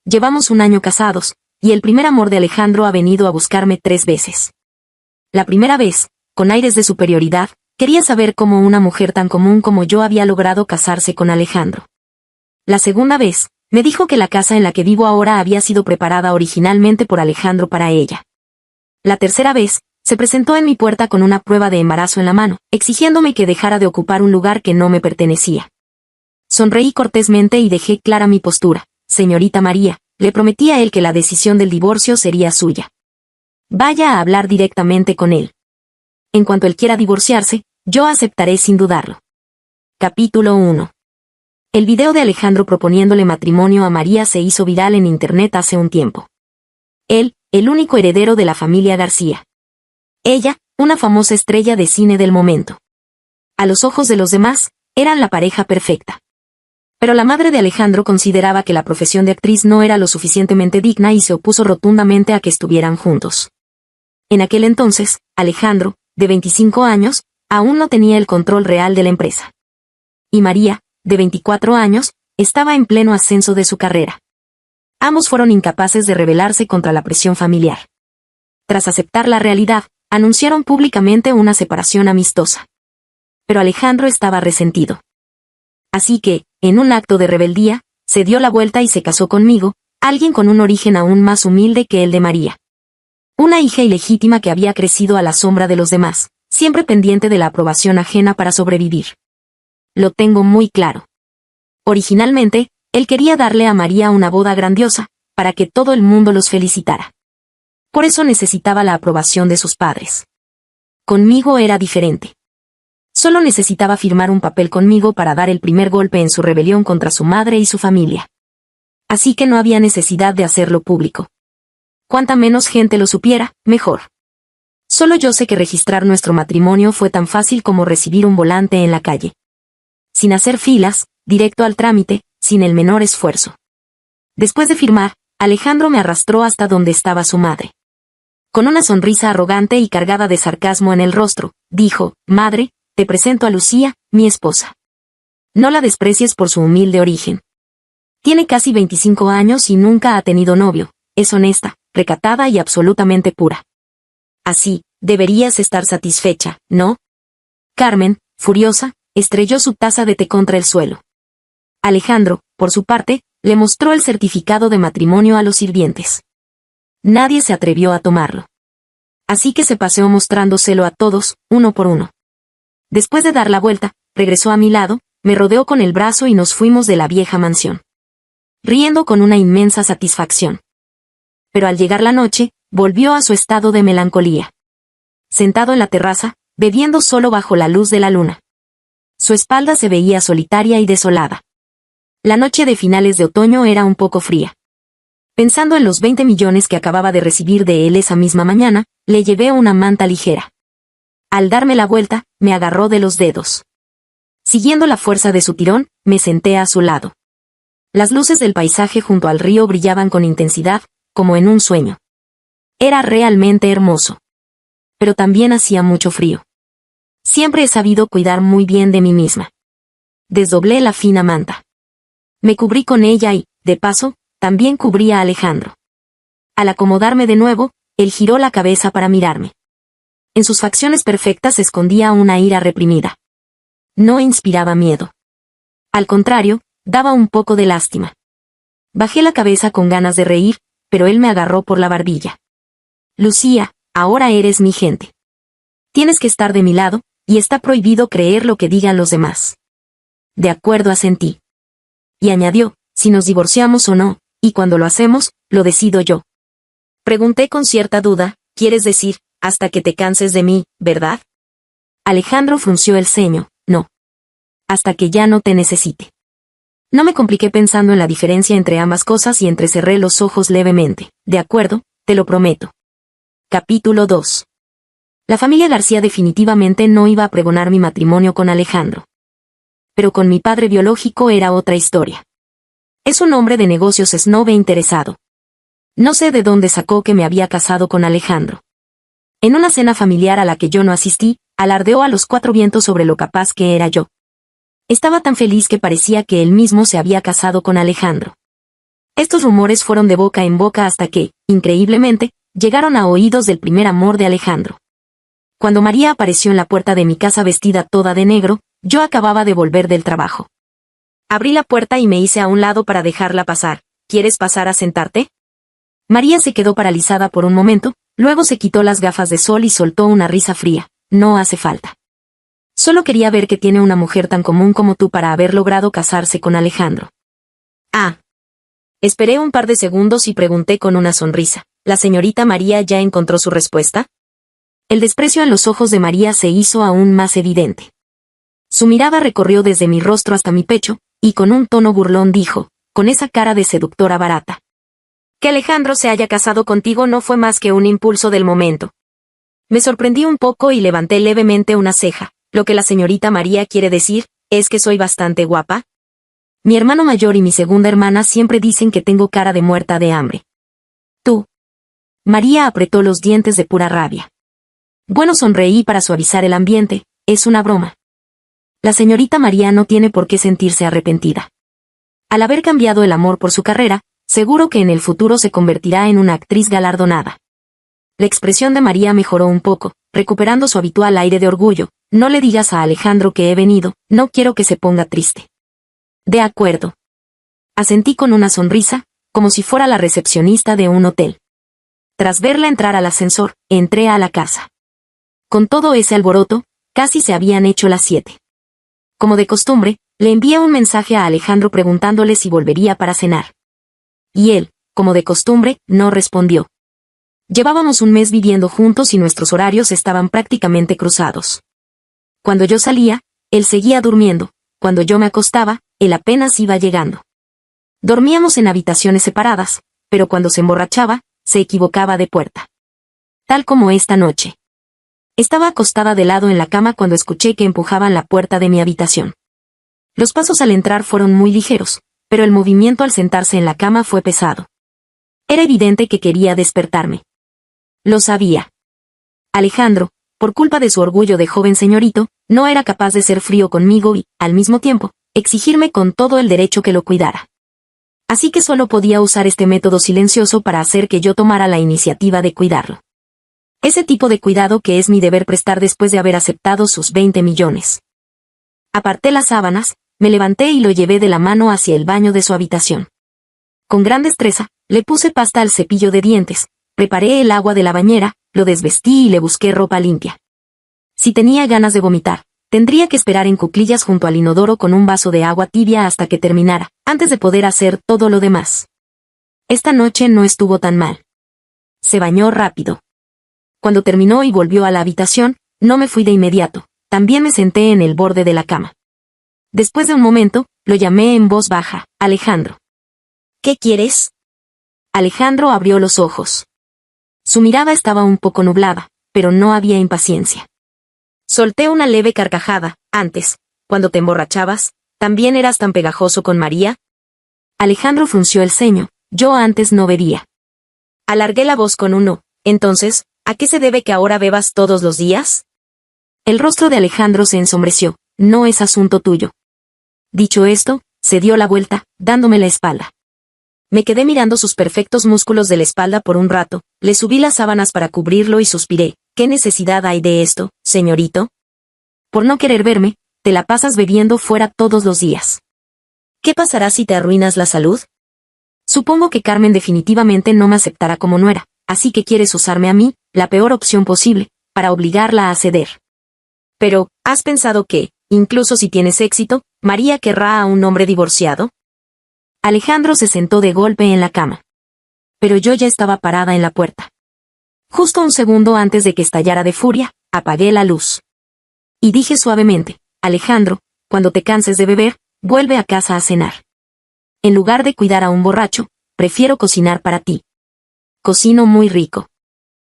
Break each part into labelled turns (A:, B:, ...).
A: Llevamos 1 año casados, y el primer amor de Alejandro ha venido a buscarme 3 veces. La primera vez, con aires de superioridad, quería saber cómo una mujer tan común como yo había logrado casarse con Alejandro. La segunda vez, me dijo que la casa en la que vivo ahora había sido preparada originalmente por Alejandro para ella. La tercera vez, se presentó en mi puerta con una prueba de embarazo en la mano, exigiéndome que dejara de ocupar un lugar que no me pertenecía. Sonreí cortésmente y dejé clara mi postura. Señorita María, le prometí a él que la decisión del divorcio sería suya. Vaya a hablar directamente con él. En cuanto él quiera divorciarse, yo aceptaré sin dudarlo. Capítulo 1. El video de Alejandro proponiéndole matrimonio a María se hizo viral en internet hace un tiempo. Él, el único heredero de la familia García. Ella, una famosa estrella de cine del momento. A los ojos de los demás, eran la pareja perfecta. Pero la madre de Alejandro consideraba que la profesión de actriz no era lo suficientemente digna y se opuso rotundamente a que estuvieran juntos. En aquel entonces, Alejandro, de 25 años, aún no tenía el control real de la empresa. Y María, de 24 años, estaba en pleno ascenso de su carrera. Ambos fueron incapaces de rebelarse contra la presión familiar. Tras aceptar la realidad, anunciaron públicamente una separación amistosa. Pero Alejandro estaba resentido. Así que, en un acto de rebeldía, se dio la vuelta y se casó conmigo, alguien con un origen aún más humilde que el de María. Una hija ilegítima que había crecido a la sombra de los demás, siempre pendiente de la aprobación ajena para sobrevivir. Lo tengo muy claro. Originalmente, él quería darle a María una boda grandiosa, para que todo el mundo los felicitara. Por eso necesitaba la aprobación de sus padres. Conmigo era diferente. Solo necesitaba firmar un papel conmigo para dar el primer golpe en su rebelión contra su madre y su familia. Así que no había necesidad de hacerlo público. Cuanta menos gente lo supiera, mejor. Solo yo sé que registrar nuestro matrimonio fue tan fácil como recibir un volante en la calle. Sin hacer filas, directo al trámite, sin el menor esfuerzo. Después de firmar, Alejandro me arrastró hasta donde estaba su madre. Con una sonrisa arrogante y cargada de sarcasmo en el rostro, dijo: «Madre, te presento a Lucía, mi esposa. No la desprecies por su humilde origen. Tiene casi 25 años y nunca ha tenido novio, es honesta, recatada y absolutamente pura. Así, deberías estar satisfecha, ¿no?» Carmen, furiosa, estrelló su taza de té contra el suelo. Alejandro, por su parte, le mostró el certificado de matrimonio a los sirvientes. Nadie se atrevió a tomarlo. Así que se paseó mostrándoselo a todos, uno por uno. Después de dar la vuelta, regresó a mi lado, me rodeó con el brazo y nos fuimos de la vieja mansión. Riendo con una inmensa satisfacción. Pero al llegar la noche, volvió a su estado de melancolía. Sentado en la terraza, bebiendo solo bajo la luz de la luna. Su espalda se veía solitaria y desolada. La noche de finales de otoño era un poco fría. Pensando en los 20 millones que acababa de recibir de él esa misma mañana, le llevé una manta ligera. Al darme la vuelta, me agarró de los dedos. Siguiendo la fuerza de su tirón, me senté a su lado. Las luces del paisaje junto al río brillaban con intensidad, como en un sueño. Era realmente hermoso. Pero también hacía mucho frío. Siempre he sabido cuidar muy bien de mí misma. Desdoblé la fina manta. Me cubrí con ella y, de paso, también cubrí a Alejandro. Al acomodarme de nuevo, él giró la cabeza para mirarme. En sus facciones perfectas se escondía una ira reprimida. No inspiraba miedo. Al contrario, daba un poco de lástima. Bajé la cabeza con ganas de reír, pero él me agarró por la barbilla. Lucía, ahora eres mi gente. Tienes que estar de mi lado, y está prohibido creer lo que digan los demás. De acuerdo, asentí. Y añadió: si nos divorciamos o no, y cuando lo hacemos, lo decido yo. Pregunté con cierta duda: ¿quieres decir, hasta que te canses de mí, verdad? Alejandro frunció el ceño: no. Hasta que ya no te necesite. No me compliqué pensando en la diferencia entre ambas cosas y entrecerré los ojos levemente. De acuerdo, te lo prometo. Capítulo 2. La familia García definitivamente no iba a pregonar mi matrimonio con Alejandro. Pero con mi padre biológico era otra historia. Es un hombre de negocios snob e interesado. No sé de dónde sacó que me había casado con Alejandro. En una cena familiar a la que yo no asistí, alardeó a los 4 vientos sobre lo capaz que era yo. Estaba tan feliz que parecía que él mismo se había casado con Alejandro. Estos rumores fueron de boca en boca hasta que, increíblemente, llegaron a oídos del primer amor de Alejandro. Cuando María apareció en la puerta de mi casa vestida toda de negro, yo acababa de volver del trabajo. Abrí la puerta y me hice a un lado para dejarla pasar. ¿Quieres pasar a sentarte? María se quedó paralizada por un momento, luego se quitó las gafas de sol y soltó una risa fría. No hace falta. Solo quería ver que tiene una mujer tan común como tú para haber logrado casarse con Alejandro. Ah. Esperé un par de segundos y pregunté con una sonrisa. ¿La señorita María ya encontró su respuesta? El desprecio en los ojos de María se hizo aún más evidente. Su mirada recorrió desde mi rostro hasta mi pecho, y con un tono burlón dijo, con esa cara de seductora barata: que Alejandro se haya casado contigo no fue más que un impulso del momento. Me sorprendí un poco y levanté levemente una ceja. Lo que la señorita María quiere decir, es que soy bastante guapa. Mi hermano mayor y mi segunda hermana siempre dicen que tengo cara de muerta de hambre. Tú. María apretó los dientes de pura rabia. Bueno, sonreí para suavizar el ambiente, es una broma. La señorita María no tiene por qué sentirse arrepentida. Al haber cambiado el amor por su carrera, seguro que en el futuro se convertirá en una actriz galardonada. La expresión de María mejoró un poco, recuperando su habitual aire de orgullo. No le digas a Alejandro que he venido, no quiero que se ponga triste. De acuerdo. Asentí con una sonrisa, como si fuera la recepcionista de un hotel. Tras verla entrar al ascensor, entré a la casa. Con todo ese alboroto, casi se habían hecho las 7. Como de costumbre, le envié un mensaje a Alejandro preguntándole si volvería para cenar. Y él, como de costumbre, no respondió. Llevábamos un mes viviendo juntos y nuestros horarios estaban prácticamente cruzados. Cuando yo salía, él seguía durmiendo, cuando yo me acostaba, él apenas iba llegando. Dormíamos en habitaciones separadas, pero cuando se emborrachaba, se equivocaba de puerta. Tal como esta noche. Estaba acostada de lado en la cama cuando escuché que empujaban la puerta de mi habitación. Los pasos al entrar fueron muy ligeros, pero el movimiento al sentarse en la cama fue pesado. Era evidente que quería despertarme. Lo sabía. Alejandro, por culpa de su orgullo de joven señorito, no era capaz de ser frío conmigo y, al mismo tiempo, exigirme con todo el derecho que lo cuidara. Así que solo podía usar este método silencioso para hacer que yo tomara la iniciativa de cuidarlo. Ese tipo de cuidado que es mi deber prestar después de haber aceptado sus 20 millones. Aparté las sábanas, me levanté y lo llevé de la mano hacia el baño de su habitación. Con gran destreza, le puse pasta al cepillo de dientes, preparé el agua de la bañera, lo desvestí y le busqué ropa limpia. Si tenía ganas de vomitar, tendría que esperar en cuclillas junto al inodoro con un vaso de agua tibia hasta que terminara, antes de poder hacer todo lo demás. Esta noche no estuvo tan mal. Se bañó rápido. Cuando terminó y volvió a la habitación, no me fui de inmediato, también me senté en el borde de la cama. Después de un momento, lo llamé en voz baja: Alejandro. ¿Qué quieres? Alejandro abrió los ojos. Su mirada estaba un poco nublada, pero no había impaciencia. Solté una leve carcajada. Antes, cuando te emborrachabas, ¿también eras tan pegajoso con María? Alejandro frunció el ceño. Yo antes no bebía. Alargué la voz con un no. Entonces, ¿a qué se debe que ahora bebas todos los días? El rostro de Alejandro se ensombreció. No es asunto tuyo. Dicho esto, se dio la vuelta, dándome la espalda. Me quedé mirando sus perfectos músculos de la espalda por un rato, le subí las sábanas para cubrirlo y suspiré. ¿Qué necesidad hay de esto, señorito? Por no querer verme, te la pasas bebiendo fuera todos los días. ¿Qué pasará si te arruinas la salud? Supongo que Carmen definitivamente no me aceptará como nuera, así que quieres usarme a mí, la peor opción posible, para obligarla a ceder. Pero, ¿has pensado que, incluso si tienes éxito, María querrá a un hombre divorciado? Alejandro se sentó de golpe en la cama. Pero yo ya estaba parada en la puerta. Justo un segundo antes de que estallara de furia, apagué la luz. Y dije suavemente: Alejandro, cuando te canses de beber, vuelve a casa a cenar. En lugar de cuidar a un borracho, prefiero cocinar para ti. Cocino muy rico.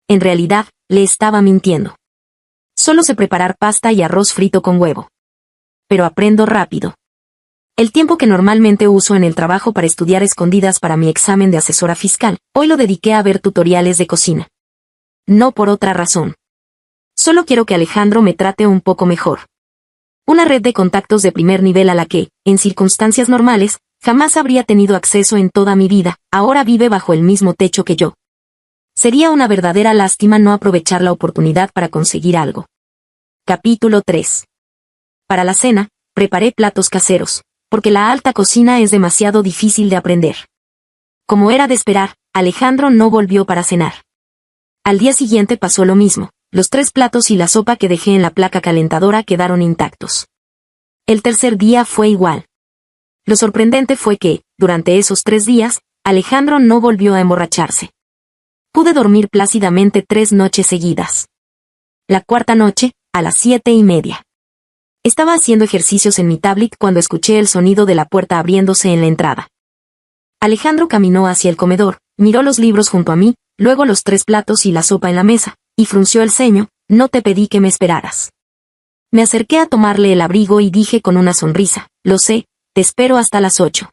A: En realidad, le estaba mintiendo. Solo sé preparar pasta y arroz frito con huevo. Pero aprendo rápido. El tiempo que normalmente uso en el trabajo para estudiar escondidas para mi examen de asesora fiscal, hoy lo dediqué a ver tutoriales de cocina. No por otra razón. Solo quiero que Alejandro me trate un poco mejor. Una red de contactos de primer nivel a la que, en circunstancias normales, Jamás habría tenido acceso en toda mi vida, ahora vive bajo el mismo techo que yo. Sería una verdadera lástima no aprovechar la oportunidad para conseguir algo. Capítulo 3. Para la cena, preparé platos caseros, porque la alta cocina es demasiado difícil de aprender. Como era de esperar, Alejandro no volvió para cenar. Al día siguiente pasó lo mismo, los 3 platos y la sopa que dejé en la placa calentadora quedaron intactos. El tercer día fue igual. Lo sorprendente fue que, durante esos 3 días, Alejandro no volvió a emborracharse. Pude dormir plácidamente 3 noches seguidas. La cuarta noche, a las 7:30. Estaba haciendo ejercicios en mi tablet cuando escuché el sonido de la puerta abriéndose en la entrada. Alejandro caminó hacia el comedor, miró los libros junto a mí, luego los 3 platos y la sopa en la mesa, y frunció el ceño. No te pedí que me esperaras. Me acerqué a tomarle el abrigo y dije con una sonrisa, lo sé, te espero hasta las 8.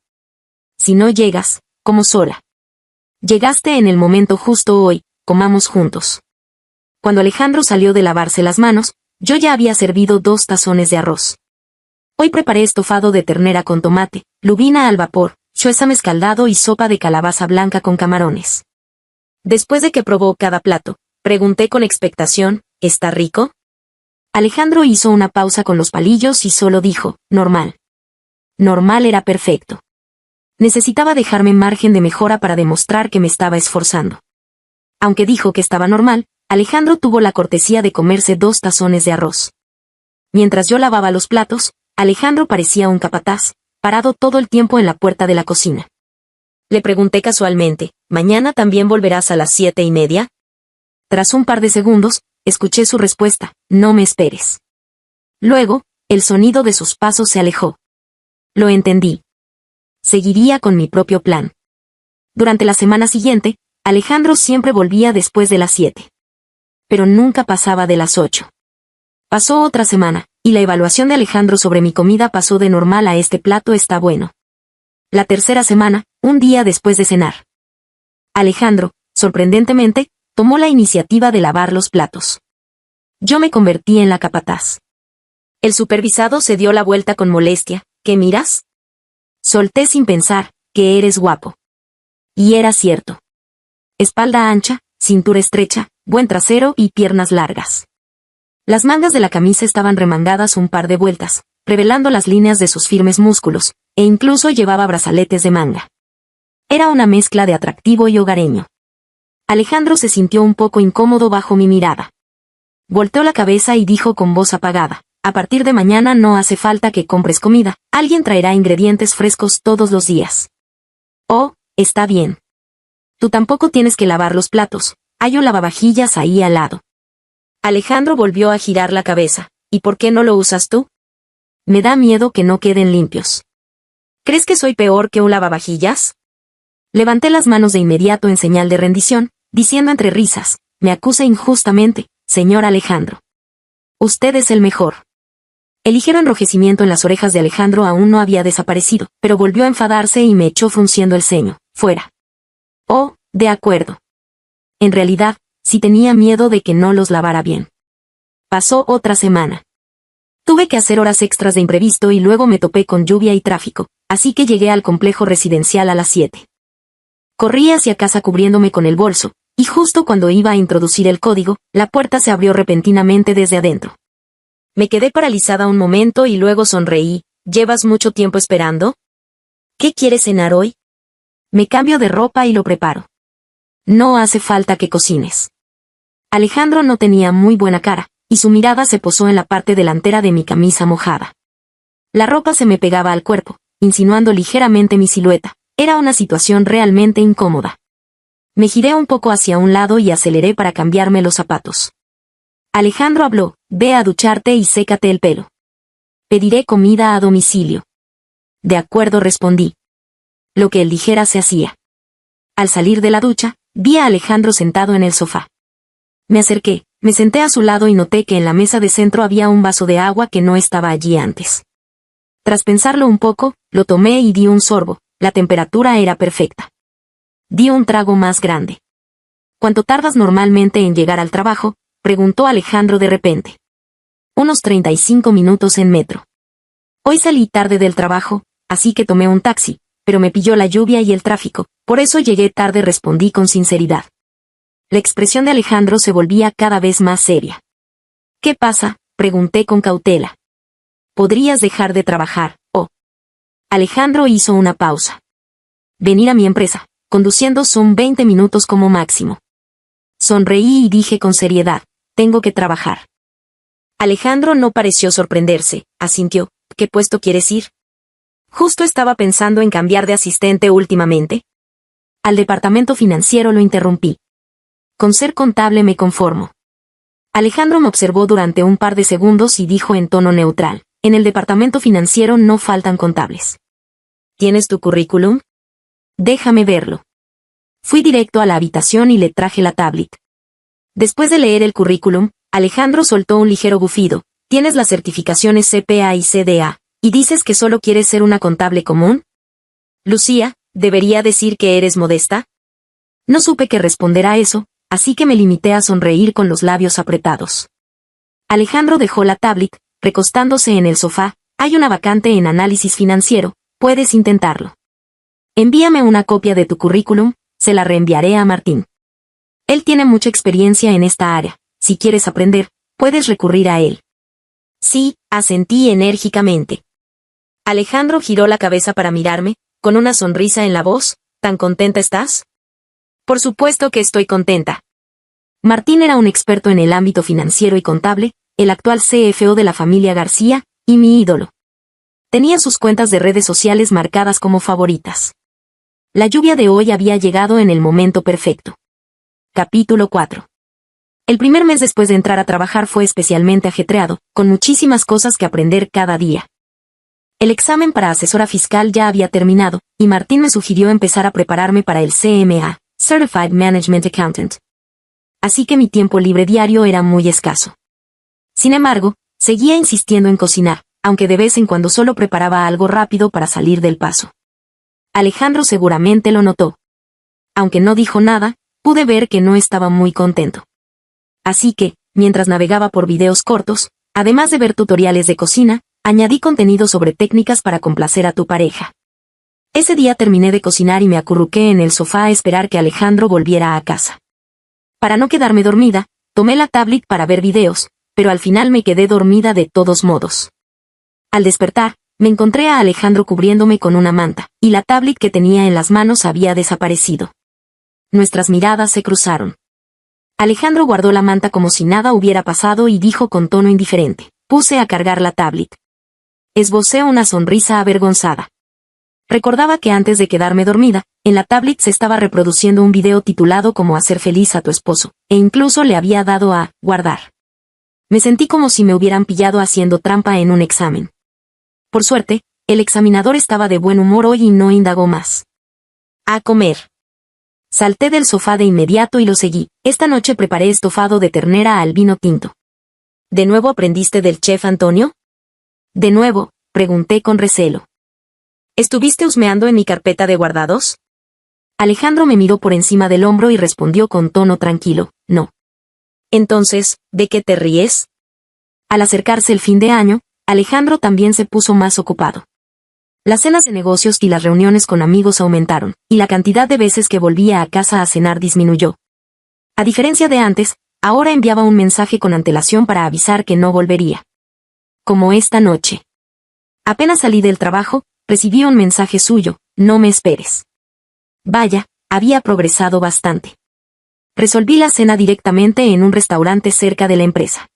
A: Si no llegas, como sola. Llegaste en el momento justo hoy, comamos juntos. Cuando Alejandro salió de lavarse las manos, yo ya había servido 2 tazones de arroz. Hoy preparé estofado de ternera con tomate, lubina al vapor, chuésame escaldado y sopa de calabaza blanca con camarones. Después de que probó cada plato, pregunté con expectación, ¿está rico? Alejandro hizo una pausa con los palillos y solo dijo, normal. Normal era perfecto. Necesitaba dejarme margen de mejora para demostrar que me estaba esforzando. Aunque dijo que estaba normal, Alejandro tuvo la cortesía de comerse 2 tazones de arroz. Mientras yo lavaba los platos, Alejandro parecía un capataz, parado todo el tiempo en la puerta de la cocina. Le pregunté casualmente, ¿mañana también volverás a las 7:30? Tras un par de segundos, escuché su respuesta, no me esperes. Luego, el sonido de sus pasos se alejó. Lo entendí. Seguiría con mi propio plan. Durante la semana siguiente, Alejandro siempre volvía después de las 7. Pero nunca pasaba de las 8. Pasó otra semana, y la evaluación de Alejandro sobre mi comida pasó de normal a este plato está bueno. La tercera semana, un día después de cenar. Alejandro, sorprendentemente, tomó la iniciativa de lavar los platos. Yo me convertí en la capataz. El supervisado se dio la vuelta con molestia, ¿qué miras? Solté sin pensar, que eres guapo. Y era cierto. Espalda ancha, cintura estrecha, buen trasero y piernas largas. Las mangas de la camisa estaban remangadas un par de vueltas, revelando las líneas de sus firmes músculos, e incluso llevaba brazaletes de manga. Era una mezcla de atractivo y hogareño. Alejandro se sintió un poco incómodo bajo mi mirada. Volteó la cabeza y dijo con voz apagada, a partir de mañana no hace falta que compres comida, alguien traerá ingredientes frescos todos los días. Oh, está bien. Tú tampoco tienes que lavar los platos, hay un lavavajillas ahí al lado. Alejandro volvió a girar la cabeza, ¿y por qué no lo usas tú? Me da miedo que no queden limpios. ¿Crees que soy peor que un lavavajillas? Levanté las manos de inmediato en señal de rendición, diciendo entre risas, me acusa injustamente, señor Alejandro. Usted es el mejor. El ligero enrojecimiento en las orejas de Alejandro aún no había desaparecido, pero volvió a enfadarse y me echó frunciendo el ceño, fuera. Oh, de acuerdo. En realidad, sí tenía miedo de que no los lavara bien. Pasó otra semana. Tuve que hacer horas extras de imprevisto y luego me topé con lluvia y tráfico, así que llegué al complejo residencial a las 7. Corrí hacia casa cubriéndome con el bolso, y justo cuando iba a introducir el código, la puerta se abrió repentinamente desde adentro. Me quedé paralizada un momento y luego sonreí, ¿llevas mucho tiempo esperando? ¿Qué quieres cenar hoy? Me cambio de ropa y lo preparo. No hace falta que cocines. Alejandro no tenía muy buena cara, y su mirada se posó en la parte delantera de mi camisa mojada. La ropa se me pegaba al cuerpo, insinuando ligeramente mi silueta. Era una situación realmente incómoda. Me giré un poco hacia un lado y aceleré para cambiarme los zapatos. Alejandro habló, ve a ducharte y sécate el pelo. Pediré comida a domicilio. De acuerdo, respondí. Lo que él dijera se hacía. Al salir de la ducha, vi a Alejandro sentado en el sofá. Me acerqué, me senté a su lado y noté que en la mesa de centro había un vaso de agua que no estaba allí antes. Tras pensarlo un poco, lo tomé y di un sorbo, la temperatura era perfecta. Di un trago más grande. ¿Cuánto tardas normalmente en llegar al trabajo?, preguntó Alejandro de repente. Unos 35 minutos en metro. Hoy salí tarde del trabajo, así que tomé un taxi, pero me pilló la lluvia y el tráfico, por eso llegué tarde, respondí con sinceridad. La expresión de Alejandro se volvía cada vez más seria. ¿Qué pasa?, pregunté con cautela. ¿Podrías dejar de trabajar, o? Alejandro hizo una pausa. Venir a mi empresa, conduciendo son 20 minutos como máximo. Sonreí y dije con seriedad, tengo que trabajar. Alejandro no pareció sorprenderse, asintió, ¿qué puesto quieres ir? Justo estaba pensando en cambiar de asistente últimamente. Al departamento financiero, lo interrumpí. Con ser contable me conformo. Alejandro me observó durante un par de segundos y dijo en tono neutral, en el departamento financiero no faltan contables. ¿Tienes tu currículum? Déjame verlo. Fui directo a la habitación y le traje la tablet. Después de leer el currículum, Alejandro soltó un ligero bufido. ¿Tienes las certificaciones CPA y CDA, y dices que solo quieres ser una contable común? Lucía, ¿debería decir que eres modesta? No supe qué responder a eso, así que me limité a sonreír con los labios apretados. Alejandro dejó la tablet, recostándose en el sofá. Hay una vacante en análisis financiero, puedes intentarlo. Envíame una copia de tu currículum, se la reenviaré a Martín. Él tiene mucha experiencia en esta área, si quieres aprender, puedes recurrir a él. Sí, asentí enérgicamente. Alejandro giró la cabeza para mirarme, con una sonrisa en la voz. ¿Tan contenta estás? Por supuesto que estoy contenta. Martín era un experto en el ámbito financiero y contable, el actual CFO de la familia García, y mi ídolo. Tenía sus cuentas de redes sociales marcadas como favoritas. La lluvia de hoy había llegado en el momento perfecto. Capítulo 4. El primer mes después de entrar a trabajar fue especialmente ajetreado, con muchísimas cosas que aprender cada día. El examen para asesora fiscal ya había terminado, y Martín me sugirió empezar a prepararme para el CMA, Certified Management Accountant. Así que mi tiempo libre diario era muy escaso. Sin embargo, seguía insistiendo en cocinar, aunque de vez en cuando solo preparaba algo rápido para salir del paso. Alejandro seguramente lo notó. Aunque no dijo nada, pude ver que no estaba muy contento. Así que, mientras navegaba por videos cortos, además de ver tutoriales de cocina, añadí contenido sobre técnicas para complacer a tu pareja. Ese día terminé de cocinar y me acurruqué en el sofá a esperar que Alejandro volviera a casa. Para no quedarme dormida, tomé la tablet para ver videos, pero al final me quedé dormida de todos modos. Al despertar, me encontré a Alejandro cubriéndome con una manta, y la tablet que tenía en las manos había desaparecido. Nuestras miradas se cruzaron. Alejandro guardó la manta como si nada hubiera pasado y dijo con tono indiferente, puse a cargar la tablet. Esbocé una sonrisa avergonzada. Recordaba que antes de quedarme dormida, en la tablet se estaba reproduciendo un video titulado Cómo hacer feliz a tu esposo, e incluso le había dado a guardar. Me sentí como si me hubieran pillado haciendo trampa en un examen. Por suerte, el examinador estaba de buen humor hoy y no indagó más. A comer. Salté del sofá de inmediato y lo seguí. Esta noche preparé estofado de ternera al vino tinto. ¿De nuevo aprendiste del chef Antonio? De nuevo, pregunté con recelo. ¿Estuviste husmeando en mi carpeta de guardados? Alejandro me miró por encima del hombro y respondió con tono tranquilo, no. Entonces, ¿de qué te ríes? Al acercarse el fin de año, Alejandro también se puso más ocupado. Las cenas de negocios y las reuniones con amigos aumentaron, y la cantidad de veces que volvía a casa a cenar disminuyó. A diferencia de antes, ahora enviaba un mensaje con antelación para avisar que no volvería. Como esta noche. Apenas salí del trabajo, recibí un mensaje suyo, no me esperes. Vaya, había progresado bastante. Resolví la cena directamente en un restaurante cerca de la empresa.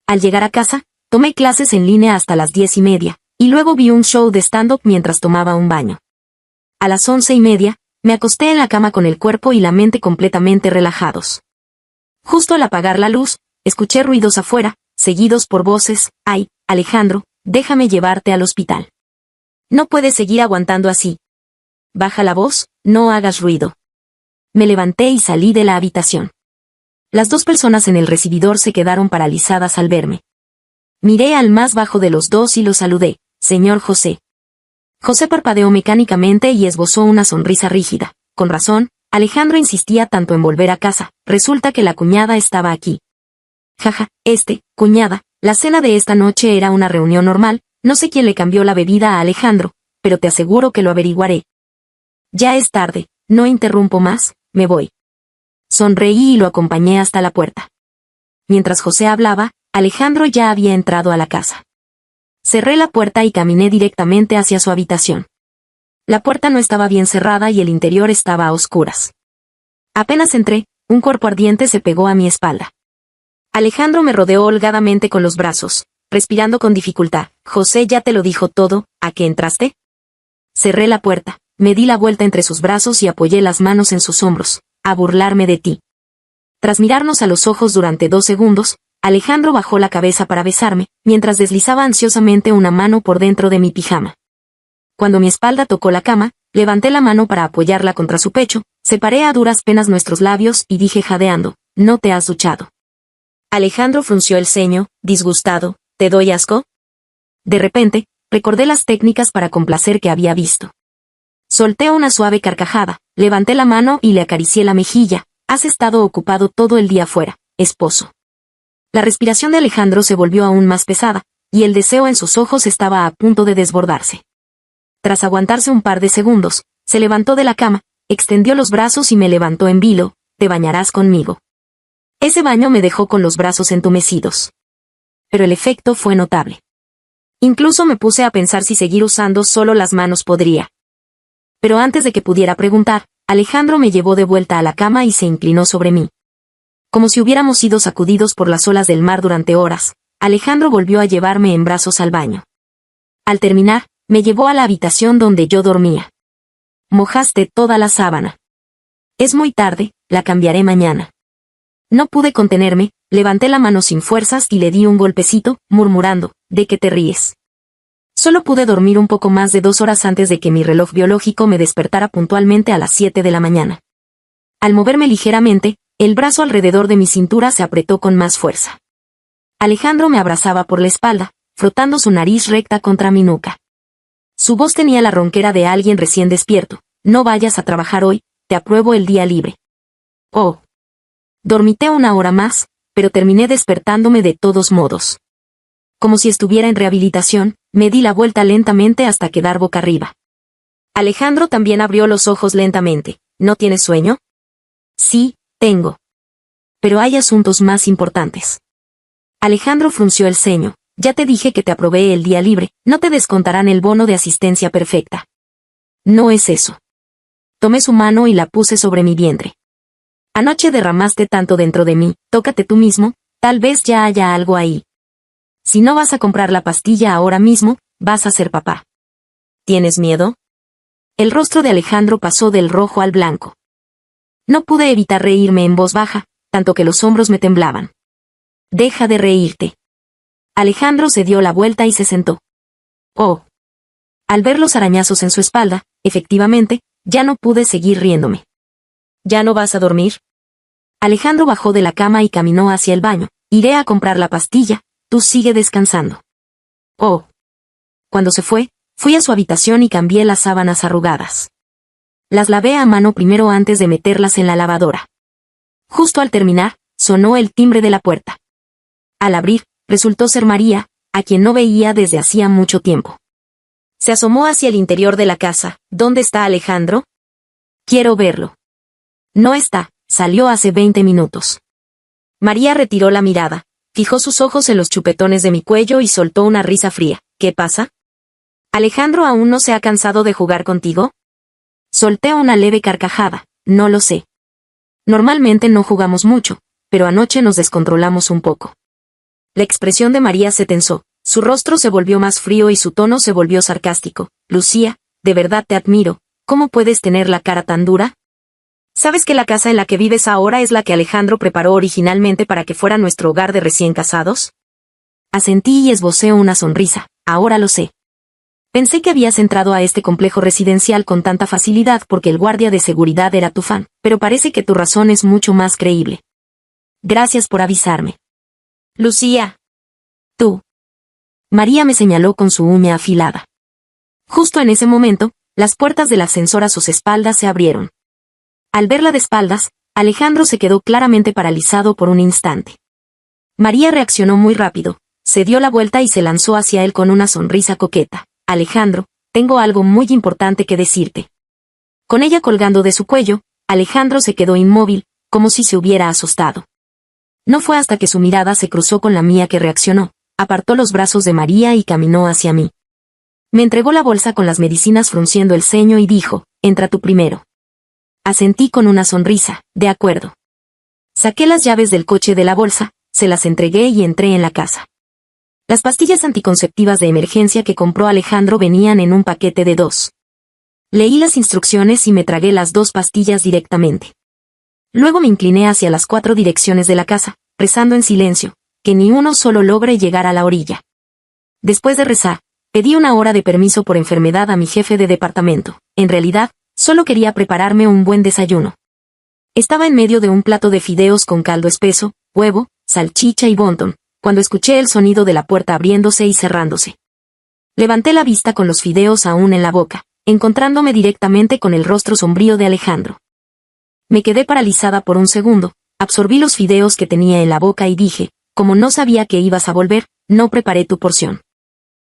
A: Al llegar a casa, tomé clases en línea hasta las 10:30, y luego vi un show de stand-up mientras tomaba un baño. A las 11:30, me acosté en la cama con el cuerpo y la mente completamente relajados. Justo al apagar la luz, escuché ruidos afuera, seguidos por voces, «Ay, Alejandro, déjame llevarte al hospital. No puedes seguir aguantando así. Baja la voz, no hagas ruido». Me levanté y salí de la habitación. Las dos personas en el recibidor se quedaron paralizadas al verme. Miré al más bajo de los dos y lo saludé, «Señor José». José parpadeó mecánicamente y esbozó una sonrisa rígida. Con razón, Alejandro insistía tanto en volver a casa, resulta que la cuñada estaba aquí. Jaja, cuñada, la cena de esta noche era una reunión normal, no sé quién le cambió la bebida a Alejandro, pero te aseguro que lo averiguaré. Ya es tarde, no interrumpo más, me voy. Sonreí y lo acompañé hasta la puerta. Mientras José hablaba, Alejandro ya había entrado a la casa. Cerré la puerta y caminé directamente hacia su habitación. La puerta no estaba bien cerrada y el interior estaba a oscuras. Apenas entré, un cuerpo ardiente se pegó a mi espalda. Alejandro me rodeó holgadamente con los brazos, respirando con dificultad. José ya te lo dijo todo, ¿a qué entraste? Cerré la puerta, me di la vuelta entre sus brazos y apoyé las manos en sus hombros, a burlarme de ti. Tras mirarnos a los ojos durante 2 segundos, Alejandro bajó la cabeza para besarme, mientras deslizaba ansiosamente una mano por dentro de mi pijama. Cuando mi espalda tocó la cama, levanté la mano para apoyarla contra su pecho, separé a duras penas nuestros labios y dije jadeando, ¿no te has duchado? Alejandro frunció el ceño, disgustado, ¿te doy asco? De repente, recordé las técnicas para complacer que había visto. Solté una suave carcajada, levanté la mano y le acaricié la mejilla. Has estado ocupado todo el día fuera, esposo. La respiración de Alejandro se volvió aún más pesada, y el deseo en sus ojos estaba a punto de desbordarse. Tras aguantarse un par de segundos, se levantó de la cama, extendió los brazos y me levantó en vilo, te bañarás conmigo. Ese baño me dejó con los brazos entumecidos. Pero el efecto fue notable. Incluso me puse a pensar si seguir usando solo las manos podría. Pero antes de que pudiera preguntar, Alejandro me llevó de vuelta a la cama y se inclinó sobre mí. Como si hubiéramos sido sacudidos por las olas del mar durante horas, Alejandro volvió a llevarme en brazos al baño. Al terminar, me llevó a la habitación donde yo dormía. Mojaste toda la sábana. Es muy tarde, la cambiaré mañana. No pude contenerme, levanté la mano sin fuerzas y le di un golpecito, murmurando, ¿de qué te ríes? Solo pude dormir un poco más de 2 horas antes de que mi reloj biológico me despertara puntualmente a las 7 de la mañana. Al moverme ligeramente, el brazo alrededor de mi cintura se apretó con más fuerza. Alejandro me abrazaba por la espalda, frotando su nariz recta contra mi nuca. Su voz tenía la ronquera de alguien recién despierto. No vayas a trabajar hoy, te apruebo el día libre. Oh. Dormité 1 hora más, pero terminé despertándome de todos modos. Como si estuviera en rehabilitación, me di la vuelta lentamente hasta quedar boca arriba. Alejandro también abrió los ojos lentamente. ¿No tienes sueño? Sí, tengo. Pero hay asuntos más importantes. Alejandro frunció el ceño. Ya te dije que te aprobé el día libre, no te descontarán el bono de asistencia perfecta. No es eso. Tomé su mano y la puse sobre mi vientre. Anoche derramaste tanto dentro de mí, tócate tú mismo, tal vez ya haya algo ahí. Si no vas a comprar la pastilla ahora mismo, vas a ser papá. ¿Tienes miedo? El rostro de Alejandro pasó del rojo al blanco. No pude evitar reírme en voz baja, tanto que los hombros me temblaban. Deja de reírte. Alejandro se dio la vuelta y se sentó. Oh. Al ver los arañazos en su espalda, efectivamente, ya no pude seguir riéndome. ¿Ya no vas a dormir? Alejandro bajó de la cama y caminó hacia el baño. Iré a comprar la pastilla, tú sigue descansando. Oh. Cuando se fue, fui a su habitación y cambié las sábanas arrugadas. Las lavé a mano primero antes de meterlas en la lavadora. Justo al terminar, sonó el timbre de la puerta. Al abrir, resultó ser María, a quien no veía desde hacía mucho tiempo. Se asomó hacia el interior de la casa. ¿Dónde está Alejandro? Quiero verlo. No está, salió hace 20 minutos. María retiró la mirada, fijó sus ojos en los chupetones de mi cuello y soltó una risa fría. ¿Qué pasa? ¿Alejandro aún no se ha cansado de jugar contigo? Solté una leve carcajada. No lo sé. Normalmente no jugamos mucho, pero anoche nos descontrolamos un poco. La expresión de María se tensó, su rostro se volvió más frío y su tono se volvió sarcástico. Lucía, de verdad te admiro, ¿cómo puedes tener la cara tan dura? ¿Sabes que la casa en la que vives ahora es la que Alejandro preparó originalmente para que fuera nuestro hogar de recién casados? Asentí y esbocé una sonrisa. Ahora lo sé. Pensé que habías entrado a este complejo residencial con tanta facilidad porque el guardia de seguridad era tu fan, pero parece que tu razón es mucho más creíble. Gracias por avisarme. Lucía. Tú. María me señaló con su uña afilada. Justo en ese momento, las puertas del ascensor a sus espaldas se abrieron. Al verla de espaldas, Alejandro se quedó claramente paralizado por un instante. María reaccionó muy rápido, se dio la vuelta y se lanzó hacia él con una sonrisa coqueta. Alejandro, tengo algo muy importante que decirte. Con ella colgando de su cuello, Alejandro se quedó inmóvil, como si se hubiera asustado. No fue hasta que su mirada se cruzó con la mía que reaccionó, apartó los brazos de María y caminó hacia mí. Me entregó la bolsa con las medicinas frunciendo el ceño y dijo, entra tú primero. Asentí con una sonrisa, de acuerdo. Saqué las llaves del coche de la bolsa, se las entregué y entré en la casa. Las pastillas anticonceptivas de emergencia que compró Alejandro venían en un paquete de 2. Leí las instrucciones y me tragué las 2 pastillas directamente. Luego me incliné hacia las 4 direcciones de la casa, rezando en silencio, que ni uno solo logre llegar a la orilla. Después de rezar, pedí una hora de permiso por enfermedad a mi jefe de departamento. En realidad, solo quería prepararme un buen desayuno. Estaba en medio de un plato de fideos con caldo espeso, huevo, salchicha y wonton, cuando escuché el sonido de la puerta abriéndose y cerrándose. Levanté la vista con los fideos aún en la boca, encontrándome directamente con el rostro sombrío de Alejandro. Me quedé paralizada por un segundo, absorbí los fideos que tenía en la boca y dije, como no sabía que ibas a volver, no preparé tu porción.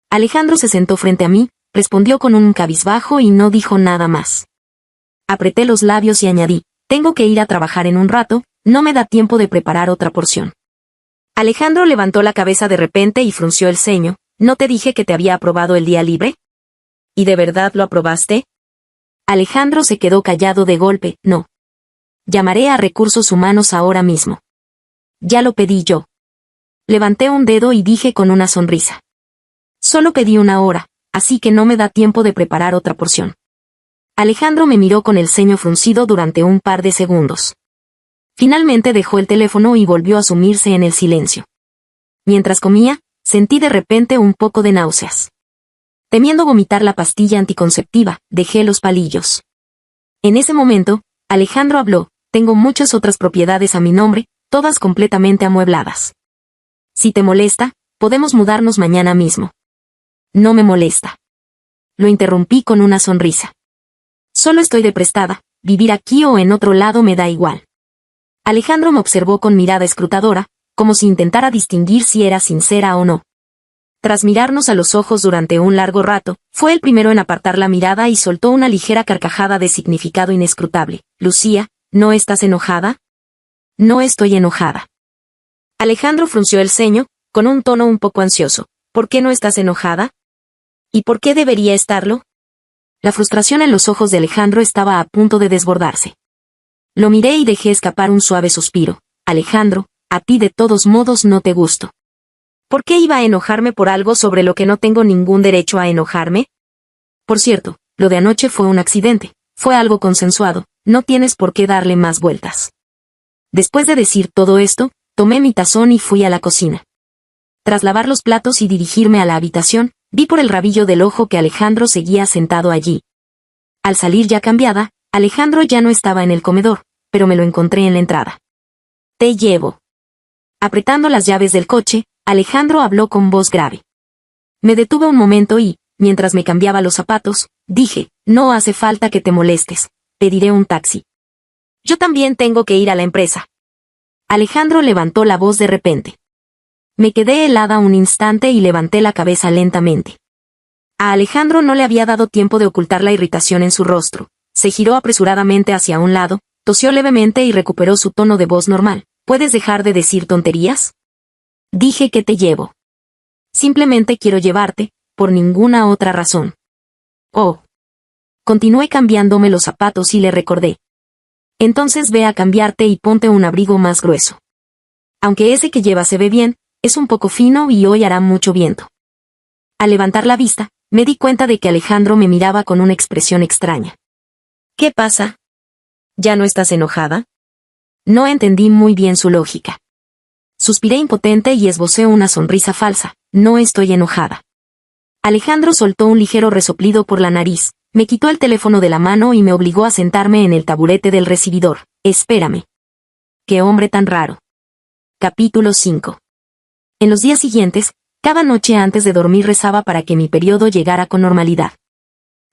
A: Alejandro se sentó frente a mí, respondió con un cabizbajo y no dijo nada más. Apreté los labios y añadí, tengo que ir a trabajar en un rato, no me da tiempo de preparar otra porción. Alejandro levantó la cabeza de repente y frunció el ceño, ¿no te dije que te había aprobado el día libre? ¿Y de verdad lo aprobaste? Alejandro se quedó callado de golpe, no. Llamaré a Recursos Humanos ahora mismo. Ya lo pedí yo. Levanté un dedo y dije con una sonrisa. Solo pedí una hora, así que no me da tiempo de preparar otra porción. Alejandro me miró con el ceño fruncido durante un par de segundos. Finalmente dejó el teléfono y volvió a sumirse en el silencio. Mientras comía, sentí de repente un poco de náuseas. Temiendo vomitar la pastilla anticonceptiva, dejé los palillos. En ese momento, Alejandro habló, tengo muchas otras propiedades a mi nombre, todas completamente amuebladas. Si te molesta, podemos mudarnos mañana mismo. No me molesta. Lo interrumpí con una sonrisa. Solo estoy de prestada, vivir aquí o en otro lado me da igual. Alejandro me observó con mirada escrutadora, como si intentara distinguir si era sincera o no. Tras mirarnos a los ojos durante un largo rato, fue el primero en apartar la mirada y soltó una ligera carcajada de significado inescrutable. Lucía, ¿no estás enojada? No estoy enojada. Alejandro frunció el ceño, con un tono un poco ansioso. ¿Por qué no estás enojada? ¿Y por qué debería estarlo? La frustración en los ojos de Alejandro estaba a punto de desbordarse. Lo miré y dejé escapar un suave suspiro. Alejandro, a ti de todos modos no te gusto. ¿Por qué iba a enojarme por algo sobre lo que no tengo ningún derecho a enojarme? Por cierto, lo de anoche fue un accidente, fue algo consensuado, no tienes por qué darle más vueltas. Después de decir todo esto, tomé mi tazón y fui a la cocina. Tras lavar los platos y dirigirme a la habitación, vi por el rabillo del ojo que Alejandro seguía sentado allí. Al salir ya cambiada, Alejandro ya no estaba en el comedor, pero me lo encontré en la entrada. Te llevo. Apretando las llaves del coche, Alejandro habló con voz grave. Me detuve un momento y, mientras me cambiaba los zapatos, dije, no hace falta que te molestes, pediré un taxi. Yo también tengo que ir a la empresa. Alejandro levantó la voz de repente. Me quedé helada un instante y levanté la cabeza lentamente. A Alejandro no le había dado tiempo de ocultar la irritación en su rostro. Se giró apresuradamente hacia un lado, tosió levemente y recuperó su tono de voz normal. ¿Puedes dejar de decir tonterías? Dije que te llevo. Simplemente quiero llevarte, por ninguna otra razón. Oh. Continué cambiándome los zapatos y le recordé. Entonces ve a cambiarte y ponte un abrigo más grueso. Aunque ese que llevas se ve bien, es un poco fino y hoy hará mucho viento. Al levantar la vista, me di cuenta de que Alejandro me miraba con una expresión extraña. ¿Qué pasa? ¿Ya no estás enojada? No entendí muy bien su lógica. Suspiré impotente y esbocé una sonrisa falsa. No estoy enojada. Alejandro soltó un ligero resoplido por la nariz, me quitó el teléfono de la mano y me obligó a sentarme en el taburete del recibidor. Espérame. ¡Qué hombre tan raro! Capítulo 5. En los días siguientes, cada noche antes de dormir rezaba para que mi periodo llegara con normalidad.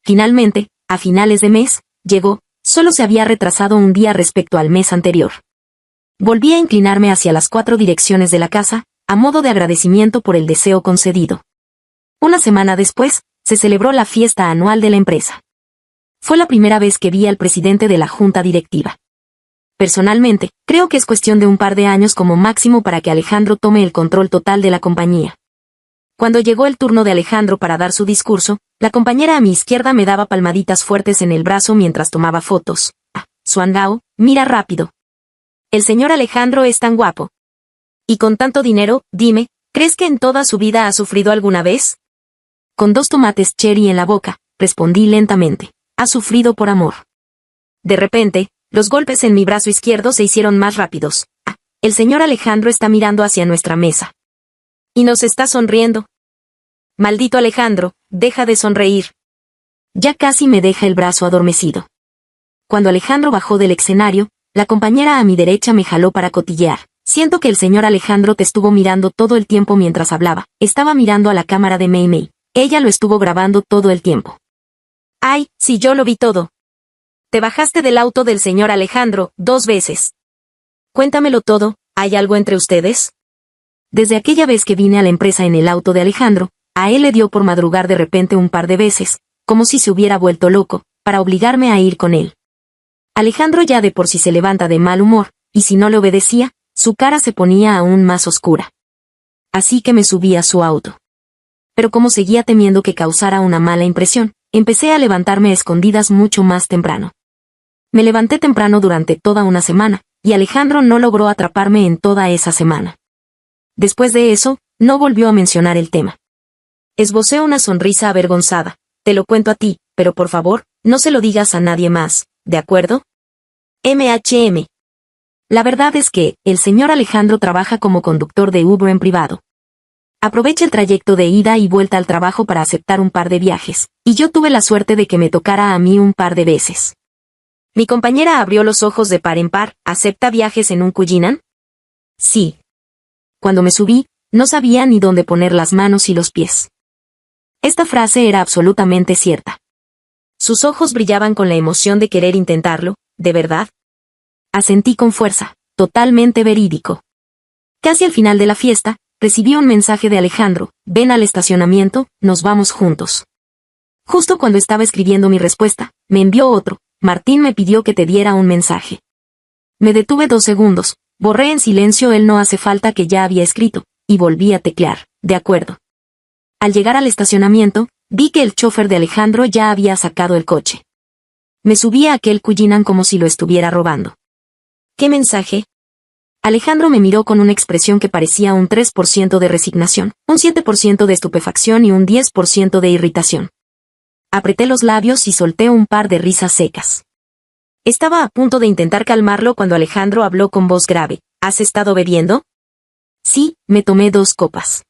A: Finalmente, a finales de mes, llegó, solo se había retrasado un día respecto al mes anterior. Volví a inclinarme hacia las 4 direcciones de la casa, a modo de agradecimiento por el deseo concedido. Una semana después, se celebró la fiesta anual de la empresa. Fue la primera vez que vi al presidente de la junta directiva. Personalmente, creo que es cuestión de un par de años como máximo para que Alejandro tome el control total de la compañía. Cuando llegó el turno de Alejandro para dar su discurso, la compañera a mi izquierda me daba palmaditas fuertes en el brazo mientras tomaba fotos. Suangao, mira rápido. El señor Alejandro es tan guapo. Y con tanto dinero, dime, ¿crees que en toda su vida ha sufrido alguna vez? Con 2 tomates cherry en la boca, respondí lentamente. Ha sufrido por amor. De repente, los golpes en mi brazo izquierdo se hicieron más rápidos. El señor Alejandro está mirando hacia nuestra mesa. Y nos está sonriendo. Maldito Alejandro, deja de sonreír. Ya casi me deja el brazo adormecido. Cuando Alejandro bajó del escenario, la compañera a mi derecha me jaló para cotillear. Siento que el señor Alejandro te estuvo mirando todo el tiempo mientras hablaba. Estaba mirando a la cámara de Mei Mei. Ella lo estuvo grabando todo el tiempo. Ay, sí, yo lo vi todo. Te bajaste del auto del señor Alejandro 2 veces. Cuéntamelo todo, ¿hay algo entre ustedes? Desde aquella vez que vine a la empresa en el auto de Alejandro, a él le dio por madrugar de repente un par de veces, como si se hubiera vuelto loco, para obligarme a ir con él. Alejandro ya de por sí se levanta de mal humor, y si no le obedecía, su cara se ponía aún más oscura. Así que me subí a su auto. Pero como seguía temiendo que causara una mala impresión, empecé a levantarme a escondidas mucho más temprano. Me levanté temprano durante toda una semana, y Alejandro no logró atraparme en toda esa semana. Después de eso, no volvió a mencionar el tema. Esbocé una sonrisa avergonzada. Te lo cuento a ti, pero por favor, no se lo digas a nadie más, ¿de acuerdo? MHM. La verdad es que, el señor Alejandro trabaja como conductor de Uber en privado. Aprovecha el trayecto de ida y vuelta al trabajo para aceptar un par de viajes, y yo tuve la suerte de que me tocara a mí un par de veces. Mi compañera abrió los ojos de par en par. ¿Acepta viajes en un Cullinan? Sí. Cuando me subí, no sabía ni dónde poner las manos y los pies. Esta frase era absolutamente cierta. Sus ojos brillaban con la emoción de querer intentarlo, ¿de verdad? Asentí con fuerza, totalmente verídico. Casi al final de la fiesta, recibí un mensaje de Alejandro: ven al estacionamiento, nos vamos juntos. Justo cuando estaba escribiendo mi respuesta, me envió otro: Martín me pidió que te diera un mensaje. Me detuve 2 segundos, borré en silencio el no hace falta que ya había escrito, y volví a teclear, de acuerdo. Al llegar al estacionamiento, vi que el chofer de Alejandro ya había sacado el coche. Me subí a aquel Cullinan como si lo estuviera robando. ¿Qué mensaje? Alejandro me miró con una expresión que parecía un 3% de resignación, un 7% de estupefacción y un 10% de irritación. Apreté los labios y solté un par de risas secas. Estaba a punto de intentar calmarlo cuando Alejandro habló con voz grave. ¿Has estado bebiendo? Sí, me tomé 2 copas.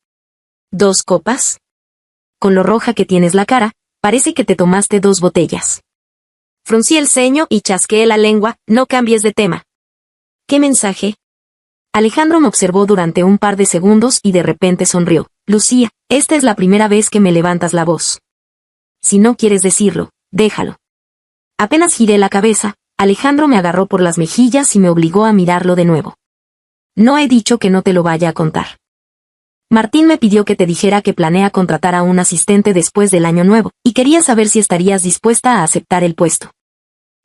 A: ¿2 copas? Con lo roja que tienes la cara, parece que te tomaste 2 botellas. Fruncí el ceño y chasqueé la lengua. No cambies de tema. ¿Qué mensaje? Alejandro me observó durante un par de segundos y de repente sonrió. Lucía, esta es la primera vez que me levantas la voz. Si no quieres decirlo, déjalo. Apenas giré la cabeza, Alejandro me agarró por las mejillas y me obligó a mirarlo de nuevo. No he dicho que no te lo vaya a contar. Martín me pidió que te dijera que planea contratar a un asistente después del año nuevo, y quería saber si estarías dispuesta a aceptar el puesto.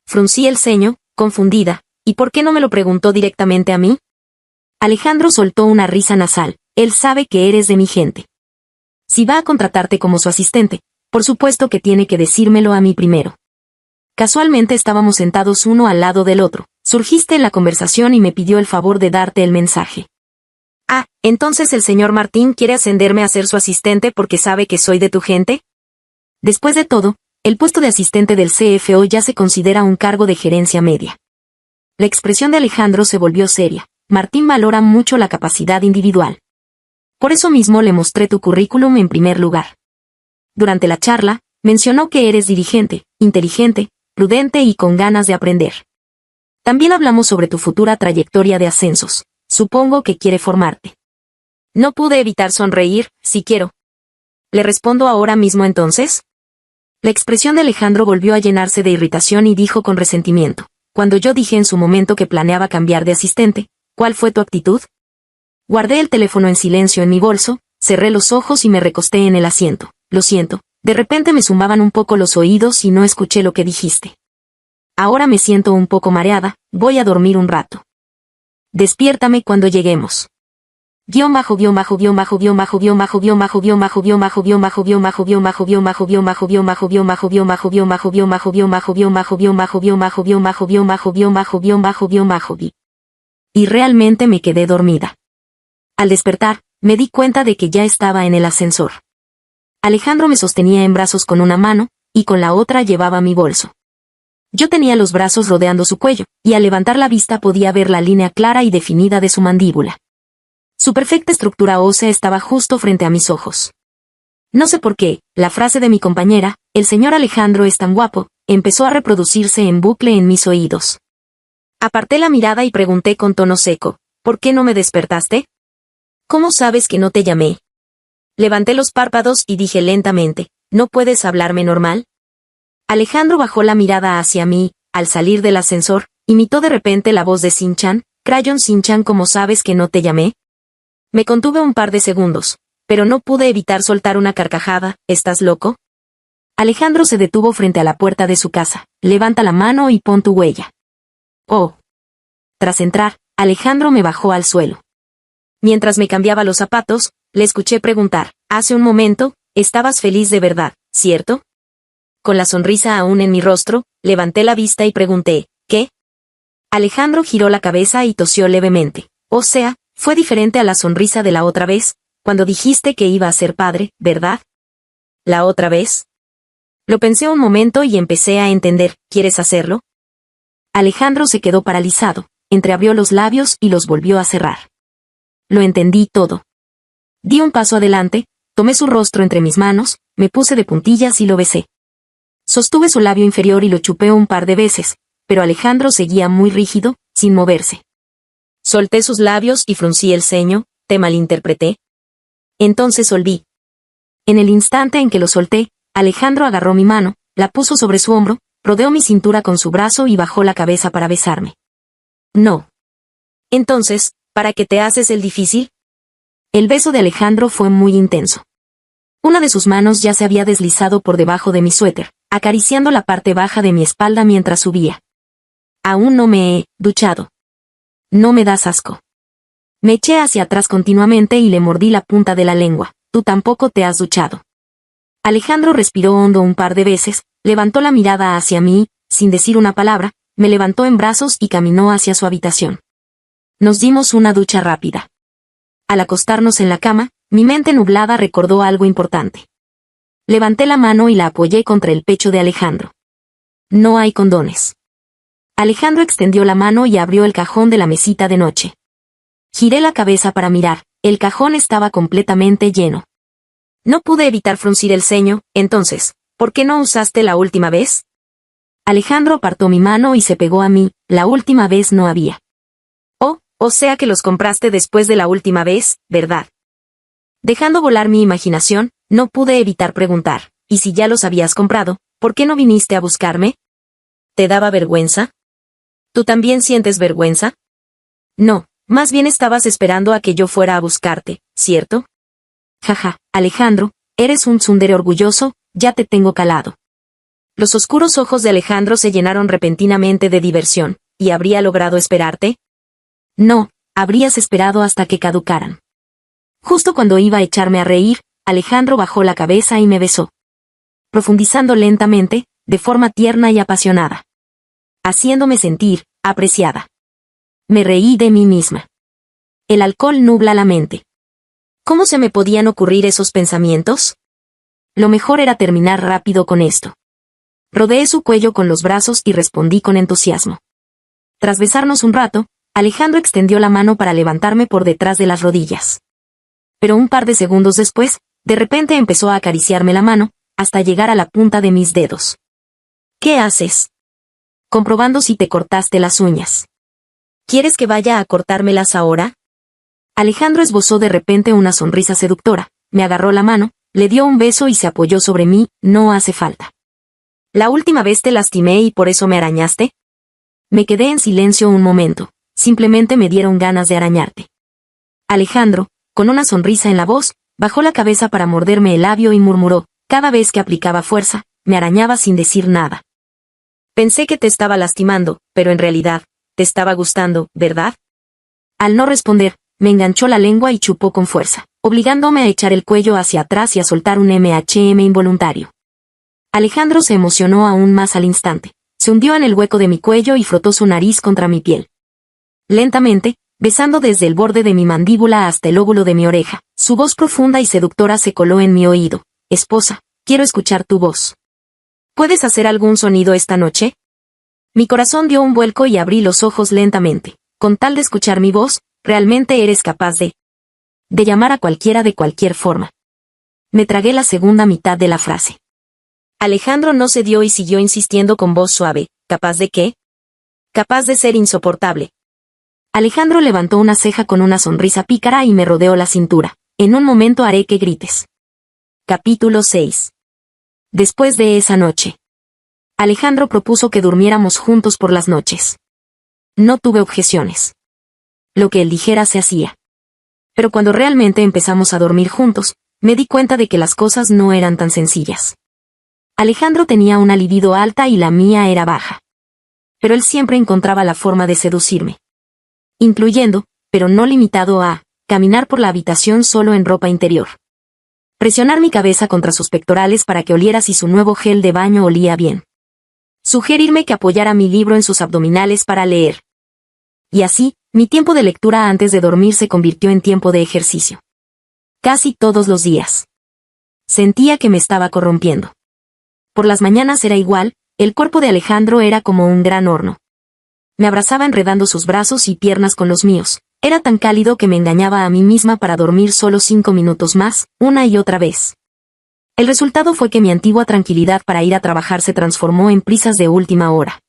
A: Fruncí el ceño, confundida. ¿Y por qué no me lo preguntó directamente a mí? Alejandro soltó una risa nasal. Él sabe que eres de mi gente. Si va a contratarte como su asistente, por supuesto que tiene que decírmelo a mí primero. Casualmente estábamos sentados uno al lado del otro. Surgiste en la conversación y me pidió el favor de darte el mensaje. Ah, ¿entonces el señor Martín quiere ascenderme a ser su asistente porque sabe que soy de tu gente? Después de todo, el puesto de asistente del CFO ya se considera un cargo de gerencia media. La expresión de Alejandro se volvió seria. Martín valora mucho la capacidad individual. Por eso mismo le mostré tu currículum en primer lugar. Durante la charla, mencionó que eres dirigente, inteligente, prudente y con ganas de aprender. También hablamos sobre tu futura trayectoria de ascensos. Supongo que quiere formarte. No pude evitar sonreír. Si quiero. ¿Le respondo ahora mismo entonces? La expresión de Alejandro volvió a llenarse de irritación y dijo con resentimiento: cuando yo dije en su momento que planeaba cambiar de asistente, ¿cuál fue tu actitud? Guardé el teléfono en silencio en mi bolso, cerré los ojos y me recosté en el asiento. Lo siento, De repente me zumbaban un poco los oídos y no escuché lo que dijiste. Ahora me siento un poco mareada, voy a dormir un rato. Despiértame cuando lleguemos. Y realmente me quedé dormida. Al despertar, me di cuenta de que ya estaba en el ascensor. Alejandro me sostenía en brazos con una mano, y con la otra llevaba mi bolso. Yo tenía los brazos rodeando su cuello, y al levantar la vista podía ver la línea clara y definida de su mandíbula. Su perfecta estructura ósea estaba justo frente a mis ojos. No sé por qué, la frase de mi compañera, el señor Alejandro es tan guapo, empezó a reproducirse en bucle en mis oídos. Aparté la mirada y pregunté con tono seco, ¿por qué no me despertaste? ¿Cómo sabes que no te llamé? Levanté los párpados y dije lentamente, ¿no puedes hablarme normal? Alejandro bajó la mirada hacia mí, al salir del ascensor, imitó de repente la voz de Shin-chan, Crayon Shin-chan, ¿cómo sabes que no te llamé? Me contuve un par de segundos, pero no pude evitar soltar una carcajada, ¿estás loco? Alejandro se detuvo frente a la puerta de su casa, levanta la mano y pon tu huella. Oh. Tras entrar, Alejandro me bajó al suelo. Mientras me cambiaba los zapatos, le escuché preguntar, hace un momento, estabas feliz de verdad, ¿cierto? Con la sonrisa aún en mi rostro, levanté la vista y pregunté, ¿qué? Alejandro giró la cabeza y tosió levemente. O sea, fue diferente a la sonrisa de la otra vez, cuando dijiste que iba a ser padre, ¿verdad? ¿La otra vez? Lo pensé un momento y empecé a entender, ¿quieres hacerlo? Alejandro se quedó paralizado, entreabrió los labios y los volvió a cerrar. Lo entendí todo. Di un paso adelante, tomé su rostro entre mis manos, me puse de puntillas y lo besé. Sostuve su labio inferior y lo chupé un par de veces, pero Alejandro seguía muy rígido, sin moverse. Solté sus labios y fruncí el ceño, ¿te malinterpreté? Entonces olví. En el instante en que lo solté, Alejandro agarró mi mano, la puso sobre su hombro, rodeó mi cintura con su brazo y bajó la cabeza para besarme. No. Entonces, ¿para qué te haces el difícil? El beso de Alejandro fue muy intenso. Una de sus manos ya se había deslizado por debajo de mi suéter, acariciando la parte baja de mi espalda mientras subía. Aún no me he duchado. No me das asco. Me eché hacia atrás continuamente y le mordí la punta de la lengua. Tú tampoco te has duchado. Alejandro respiró hondo un par de veces, levantó la mirada hacia mí, sin decir una palabra, me levantó en brazos y caminó hacia su habitación. Nos dimos una ducha rápida. Al acostarnos en la cama, mi mente nublada recordó algo importante. Levanté la mano y la apoyé contra el pecho de Alejandro. No hay condones. Alejandro extendió la mano y abrió el cajón de la mesita de noche. Giré la cabeza para mirar, el cajón estaba completamente lleno. No pude evitar fruncir el ceño, entonces, ¿por qué no usaste la última vez? Alejandro apartó mi mano y se pegó a mí, la última vez no había. Oh, o sea que los compraste después de la última vez, ¿verdad? Dejando volar mi imaginación, no pude evitar preguntar, ¿y si ya los habías comprado, por qué no viniste a buscarme? ¿Te daba vergüenza? ¿Tú también sientes vergüenza? No, más bien estabas esperando a que yo fuera a buscarte, ¿cierto? Jaja, Alejandro, eres un tsundere orgulloso, ya te tengo calado. Los oscuros ojos de Alejandro se llenaron repentinamente de diversión, ¿y habría logrado esperarte? No, habrías esperado hasta que caducaran. Justo cuando iba a echarme a reír, Alejandro bajó la cabeza y me besó. Profundizando lentamente, de forma tierna y apasionada. Haciéndome sentir apreciada. Me reí de mí misma. El alcohol nubla la mente. ¿Cómo se me podían ocurrir esos pensamientos? Lo mejor era terminar rápido con esto. Rodeé su cuello con los brazos y respondí con entusiasmo. Tras besarnos un rato, Alejandro extendió la mano para levantarme por detrás de las rodillas. Pero un par de segundos después, de repente empezó a acariciarme la mano, hasta llegar a la punta de mis dedos. ¿Qué haces? Comprobando si te cortaste las uñas. ¿Quieres que vaya a cortármelas ahora? Alejandro esbozó de repente una sonrisa seductora, me agarró la mano, le dio un beso y se apoyó sobre mí, no hace falta. ¿La última vez te lastimé y por eso me arañaste? Me quedé en silencio un momento, simplemente me dieron ganas de arañarte. Alejandro, con una sonrisa en la voz, bajó la cabeza para morderme el labio y murmuró, Cada vez que aplicaba fuerza, me arañaba sin decir nada. Pensé que te estaba lastimando, pero en realidad, te estaba gustando, ¿verdad? Al no responder, me enganchó la lengua y chupó con fuerza, obligándome a echar el cuello hacia atrás y a soltar un MHM involuntario. Alejandro se emocionó aún más al instante. Se hundió en el hueco de mi cuello y frotó su nariz contra mi piel. Lentamente, besando desde el borde de mi mandíbula hasta el óvulo de mi oreja, su voz profunda y seductora se coló en mi oído. Esposa, quiero escuchar tu voz. ¿Puedes hacer algún sonido esta noche? Mi corazón dio un vuelco y abrí los ojos lentamente. Con tal de escuchar mi voz, realmente eres capaz de llamar a cualquiera de cualquier forma. Me tragué la segunda mitad de la frase. Alejandro no cedió y siguió insistiendo con voz suave. ¿Capaz de qué? Capaz de ser insoportable. Alejandro levantó una ceja con una sonrisa pícara y me rodeó la cintura. En un momento haré que grites. Capítulo 6. Después de esa noche, Alejandro propuso que durmiéramos juntos por las noches. No tuve objeciones. Lo que él dijera se hacía. Pero cuando realmente empezamos a dormir juntos, me di cuenta de que las cosas no eran tan sencillas. Alejandro tenía una libido alta y la mía era baja. Pero él siempre encontraba la forma de seducirme. Incluyendo, pero no limitado a, caminar por la habitación solo en ropa interior. Presionar mi cabeza contra sus pectorales para que oliera si su nuevo gel de baño olía bien. Sugerirme que apoyara mi libro en sus abdominales para leer. Y así, mi tiempo de lectura antes de dormir se convirtió en tiempo de ejercicio. Casi todos los días. Sentía que me estaba corrompiendo. Por las mañanas era igual, el cuerpo de Alejandro era como un gran horno. Me abrazaba enredando sus brazos y piernas con los míos. Era tan cálido que me engañaba a mí misma para dormir solo 5 minutos más, una y otra vez. El resultado fue que mi antigua tranquilidad para ir a trabajar se transformó en prisas de última hora.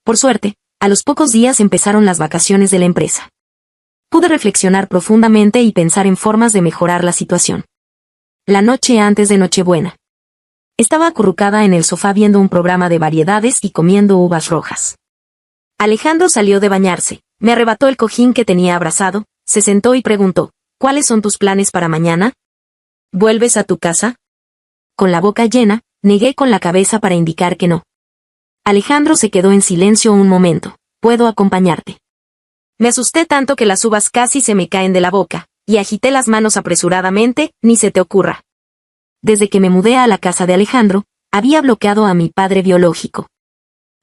A: Por suerte, a los pocos días empezaron las vacaciones de la empresa. Pude reflexionar profundamente y pensar en formas de mejorar la situación. La noche antes de Nochebuena. Estaba acurrucada en el sofá viendo un programa de variedades y comiendo uvas rojas. Alejandro salió de bañarse, me arrebató el cojín que tenía abrazado, se sentó y preguntó, ¿cuáles son tus planes para mañana? ¿Vuelves a tu casa? Con la boca llena, negué con la cabeza para indicar que no. Alejandro se quedó en silencio un momento. ¿Puedo acompañarte? Me asusté tanto que las uvas casi se me caen de la boca, y agité las manos apresuradamente, ni se te ocurra. Desde que me mudé a la casa de Alejandro, había bloqueado a mi padre biológico.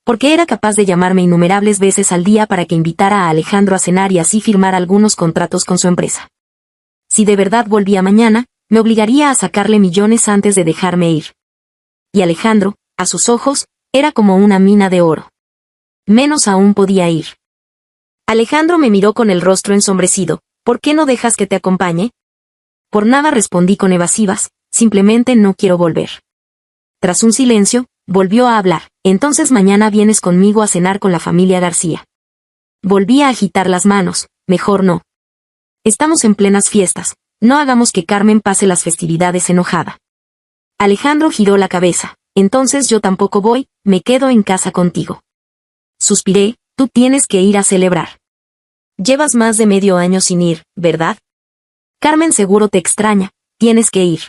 A: Porque era capaz de llamarme innumerables veces al día para que invitara a Alejandro a cenar y así firmar algunos contratos con su empresa. Si de verdad volvía mañana, me obligaría a sacarle millones antes de dejarme ir. Y Alejandro, a sus ojos, era como una mina de oro. Menos aún podía ir. Alejandro me miró con el rostro ensombrecido. ¿Por qué no dejas que te acompañe? Por nada respondí con evasivas, simplemente no quiero volver. Tras un silencio, volvió a hablar. Entonces mañana vienes conmigo a cenar con la familia García. Volví a agitar las manos. Mejor no. Estamos en plenas fiestas. No hagamos que Carmen pase las festividades enojada. Alejandro giró la cabeza. Entonces yo tampoco voy, me quedo en casa contigo. Suspiré. Tú tienes que ir a celebrar. Llevas más de medio año sin ir, ¿verdad? Carmen seguro te extraña. Tienes que ir.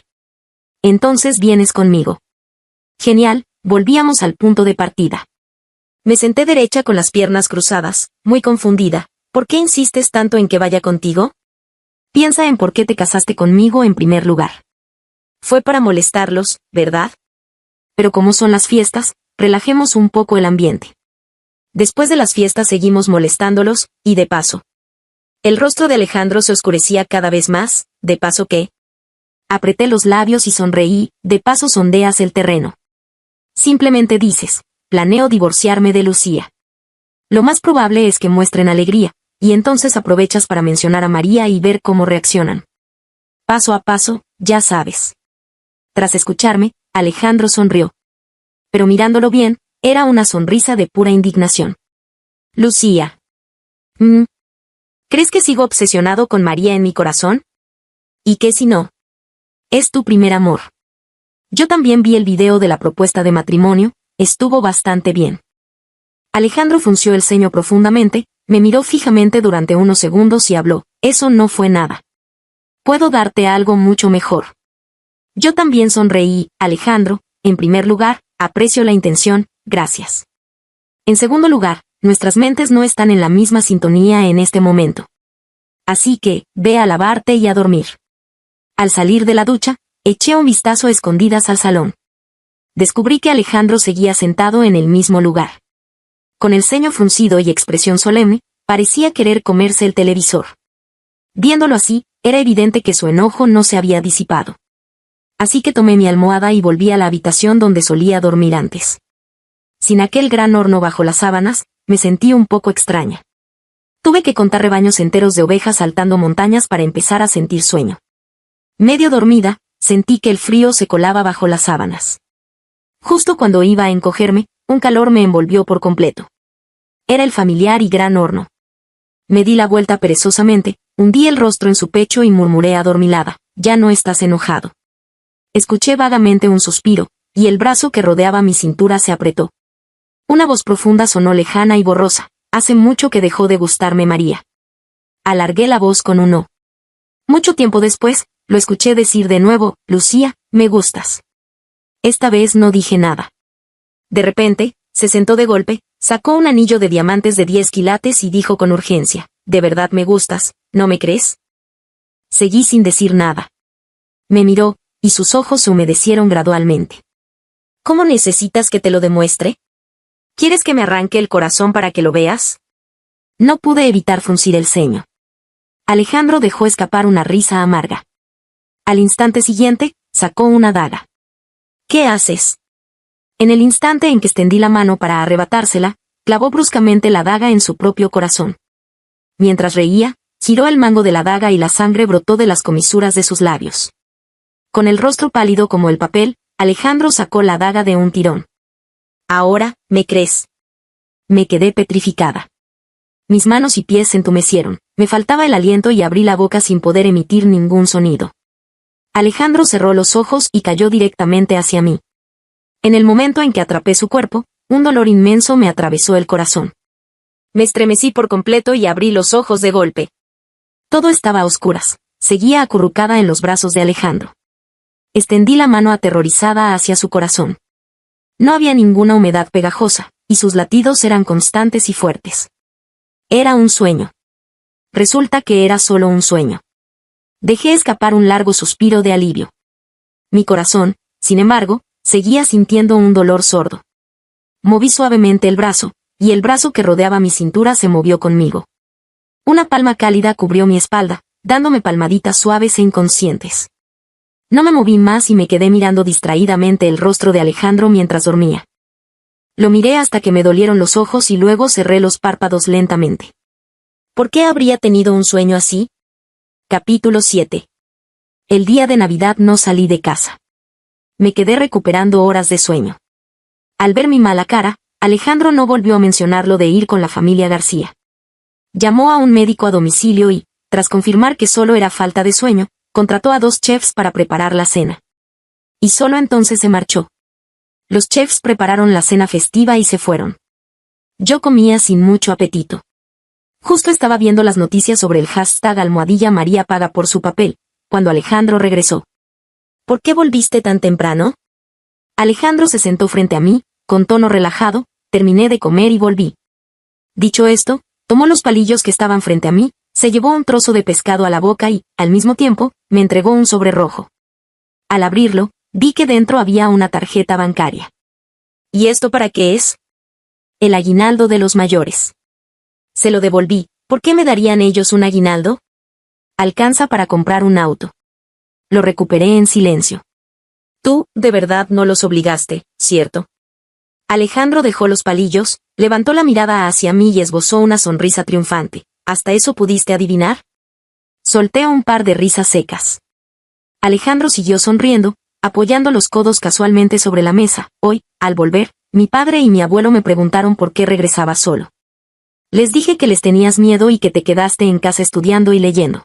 A: Entonces vienes conmigo. Genial, volvíamos al punto de partida. Me senté derecha con las piernas cruzadas, muy confundida. ¿Por qué insistes tanto en que vaya contigo? Piensa en por qué te casaste conmigo en primer lugar. Fue para molestarlos, ¿verdad? Pero como son las fiestas, relajemos un poco el ambiente. Después de las fiestas seguimos molestándolos, y de paso. El rostro de Alejandro se oscurecía cada vez más, ¿de paso qué? Apreté los labios y sonreí, de paso sondeas el terreno. Simplemente dices, planeo divorciarme de Lucía. Lo más probable es que muestren alegría, y entonces aprovechas para mencionar a María y ver cómo reaccionan. Paso a paso, ya sabes. Tras escucharme, Alejandro sonrió. Pero mirándolo bien, era una sonrisa de pura indignación. Lucía. ¿Crees que sigo obsesionado con María en mi corazón? ¿Y qué si no? Es tu primer amor. Yo también vi el video de la propuesta de matrimonio, estuvo bastante bien. Alejandro frunció el ceño profundamente, me miró fijamente durante unos segundos y habló, eso no fue nada. Puedo darte algo mucho mejor. Yo también sonreí. Alejandro, en primer lugar, aprecio la intención, gracias. En segundo lugar, nuestras mentes no están en la misma sintonía en este momento. Así que, ve a lavarte y a dormir. Al salir de la ducha, eché un vistazo a escondidas al salón. Descubrí que Alejandro seguía sentado en el mismo lugar. Con el ceño fruncido y expresión solemne, parecía querer comerse el televisor. Viéndolo así, era evidente que su enojo no se había disipado. Así que tomé mi almohada y volví a la habitación donde solía dormir antes. Sin aquel gran horno bajo las sábanas, me sentí un poco extraña. Tuve que contar rebaños enteros de ovejas saltando montañas para empezar a sentir sueño. Medio dormida, sentí que el frío se colaba bajo las sábanas. Justo cuando iba a encogerme, un calor me envolvió por completo. Era el familiar y gran horno. Me di la vuelta perezosamente, hundí el rostro en su pecho y murmuré adormilada, «Ya no estás enojado». Escuché vagamente un suspiro, y el brazo que rodeaba mi cintura se apretó. Una voz profunda sonó lejana y borrosa, «Hace mucho que dejó de gustarme María». Alargué la voz con un no. Mucho tiempo después, lo escuché decir de nuevo, «Lucía, me gustas». Esta vez no dije nada. De repente, se sentó de golpe, sacó un anillo de diamantes de 10 quilates y dijo con urgencia, «¿De verdad me gustas, no me crees?». Seguí sin decir nada. Me miró, y sus ojos se humedecieron gradualmente. «¿Cómo necesitas que te lo demuestre? ¿Quieres que me arranque el corazón para que lo veas?». No pude evitar fruncir el ceño. Alejandro dejó escapar una risa amarga. Al instante siguiente, sacó una daga. «¿Qué haces?». En el instante en que extendí la mano para arrebatársela, clavó bruscamente la daga en su propio corazón. Mientras reía, giró el mango de la daga y la sangre brotó de las comisuras de sus labios. Con el rostro pálido como el papel, Alejandro sacó la daga de un tirón. «Ahora, ¿me crees?». Me quedé petrificada. Mis manos y pies se entumecieron, me faltaba el aliento y abrí la boca sin poder emitir ningún sonido. Alejandro cerró los ojos y cayó directamente hacia mí. En el momento en que atrapé su cuerpo, un dolor inmenso me atravesó el corazón. Me estremecí por completo y abrí los ojos de golpe. Todo estaba a oscuras, seguía acurrucada en los brazos de Alejandro. Extendí la mano aterrorizada hacia su corazón. No había ninguna humedad pegajosa, y sus latidos eran constantes y fuertes. Era un sueño. Resulta que era solo un sueño. Dejé escapar un largo suspiro de alivio. Mi corazón, sin embargo, seguía sintiendo un dolor sordo. Moví suavemente el brazo, y el brazo que rodeaba mi cintura se movió conmigo. Una palma cálida cubrió mi espalda, dándome palmaditas suaves e inconscientes. No me moví más y me quedé mirando distraídamente el rostro de Alejandro mientras dormía. Lo miré hasta que me dolieron los ojos y luego cerré los párpados lentamente. ¿Por qué habría tenido un sueño así? Capítulo 7. El día de Navidad no salí de casa. Me quedé recuperando horas de sueño. Al ver mi mala cara, Alejandro no volvió a mencionar lo de ir con la familia García. Llamó a un médico a domicilio y, tras confirmar que solo era falta de sueño, contrató a 2 chefs para preparar la cena. Y solo entonces se marchó. Los chefs prepararon la cena festiva y se fueron. Yo comía sin mucho apetito. Justo estaba viendo las noticias sobre el hashtag #María paga por su papel, cuando Alejandro regresó. ¿Por qué volviste tan temprano? Alejandro se sentó frente a mí, con tono relajado, terminé de comer y volví. Dicho esto, tomó los palillos que estaban frente a mí, se llevó un trozo de pescado a la boca y, al mismo tiempo, me entregó un sobre rojo. Al abrirlo, vi que dentro había una tarjeta bancaria. ¿Y esto para qué es? El aguinaldo de los mayores. Se lo devolví. ¿Por qué me darían ellos un aguinaldo? Alcanza para comprar un auto. Lo recuperé en silencio. Tú, de verdad no los obligaste, ¿cierto? Alejandro dejó los palillos, levantó la mirada hacia mí y esbozó una sonrisa triunfante. ¿Hasta eso pudiste adivinar? Solté un par de risas secas. Alejandro siguió sonriendo, apoyando los codos casualmente sobre la mesa. Hoy, al volver, mi padre y mi abuelo me preguntaron por qué regresaba solo. Les dije que les tenías miedo y que te quedaste en casa estudiando y leyendo.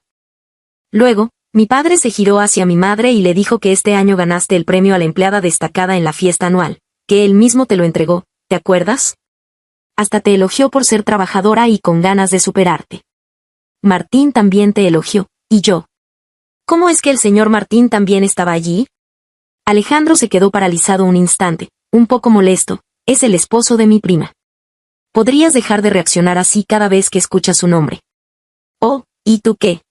A: Luego, mi padre se giró hacia mi madre y le dijo que este año ganaste el premio a la empleada destacada en la fiesta anual, que él mismo te lo entregó, ¿te acuerdas? Hasta te elogió por ser trabajadora y con ganas de superarte. Martín también te elogió, y yo. ¿Cómo es que el señor Martín también estaba allí? Alejandro se quedó paralizado un instante, un poco molesto. Es el esposo de mi prima. ¿Podrías dejar de reaccionar así cada vez que escuchas su nombre? Oh, ¿y tú qué?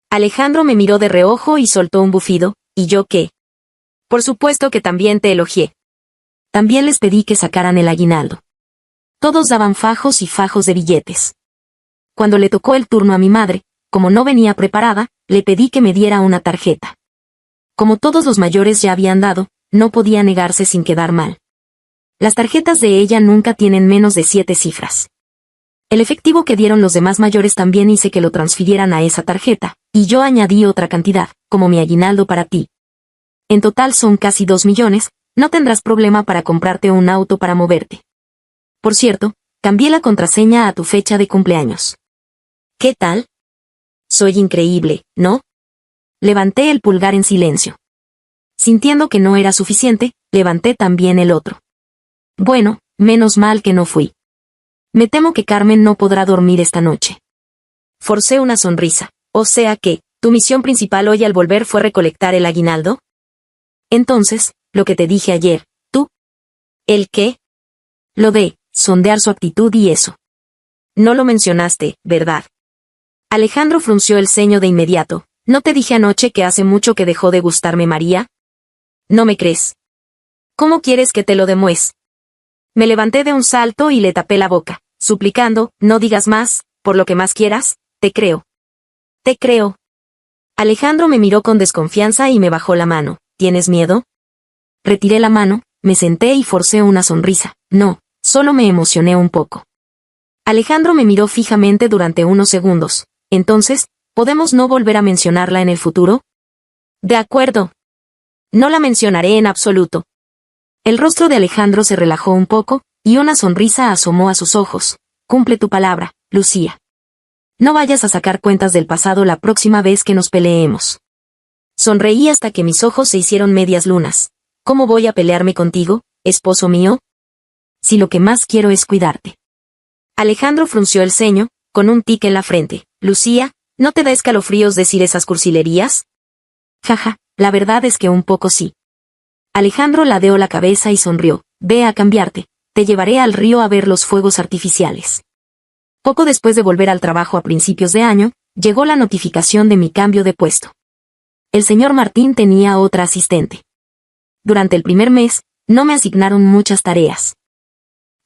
A: Alejandro me miró de reojo y soltó un bufido. ¿Y yo qué? Por supuesto que también te elogié. También les pedí que sacaran el aguinaldo. Todos daban fajos y fajos de billetes. Cuando le tocó el turno a mi madre, como no venía preparada, le pedí que me diera una tarjeta. Como todos los mayores ya habían dado, no podía negarse sin quedar mal. Las tarjetas de ella nunca tienen menos de 7 cifras. El efectivo que dieron los demás mayores también hice que lo transfirieran a esa tarjeta, y yo añadí otra cantidad, como mi aguinaldo para ti. En total son casi 2 millones, no tendrás problema para comprarte un auto para moverte. Por cierto, cambié la contraseña a tu fecha de cumpleaños. ¿Qué tal? Soy increíble, ¿no? Levanté el pulgar en silencio. Sintiendo que no era suficiente, levanté también el otro. Bueno, menos mal que no fui. Me temo que Carmen no podrá dormir esta noche. Forcé una sonrisa. O sea que, ¿tu misión principal hoy al volver fue recolectar el aguinaldo? Entonces, lo que te dije ayer, ¿tú? ¿El qué? Lo de, sondear su actitud y eso. No lo mencionaste, ¿verdad? Alejandro frunció el ceño de inmediato. ¿No te dije anoche que hace mucho que dejó de gustarme María? ¿No me crees? ¿Cómo quieres que te lo demuestre? Me levanté de un salto y le tapé la boca, suplicando, no digas más, por lo que más quieras, te creo. Te creo. Alejandro me miró con desconfianza y me bajó la mano. ¿Tienes miedo? Retiré la mano, me senté y forcé una sonrisa. No, solo me emocioné un poco. Alejandro me miró fijamente durante unos segundos. Entonces, ¿podemos no volver a mencionarla en el futuro? De acuerdo. No la mencionaré en absoluto. El rostro de Alejandro se relajó un poco, y una sonrisa asomó a sus ojos. Cumple tu palabra, Lucía. No vayas a sacar cuentas del pasado la próxima vez que nos peleemos. Sonreí hasta que mis ojos se hicieron medias lunas. ¿Cómo voy a pelearme contigo, esposo mío? Si lo que más quiero es cuidarte. Alejandro frunció el ceño, con un tic en la frente. Lucía, ¿no te da escalofríos decir esas cursilerías? Jaja, la verdad es que un poco sí. Alejandro ladeó la cabeza y sonrió. Ve a cambiarte, te llevaré al río a ver los fuegos artificiales. Poco después de volver al trabajo a principios de año, llegó la notificación de mi cambio de puesto. El señor Martín tenía otra asistente. Durante el primer mes, no me asignaron muchas tareas.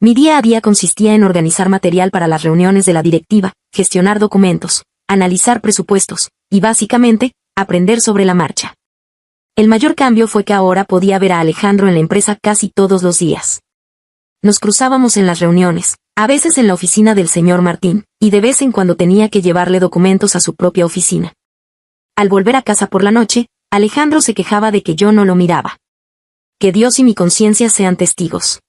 A: Mi día a día consistía en organizar material para las reuniones de la directiva, gestionar documentos, analizar presupuestos, y básicamente, aprender sobre la marcha. El mayor cambio fue que ahora podía ver a Alejandro en la empresa casi todos los días. Nos cruzábamos en las reuniones, a veces en la oficina del señor Martín, y de vez en cuando tenía que llevarle documentos a su propia oficina. Al volver a casa por la noche, Alejandro se quejaba de que yo no lo miraba. Que Dios y mi conciencia sean testigos.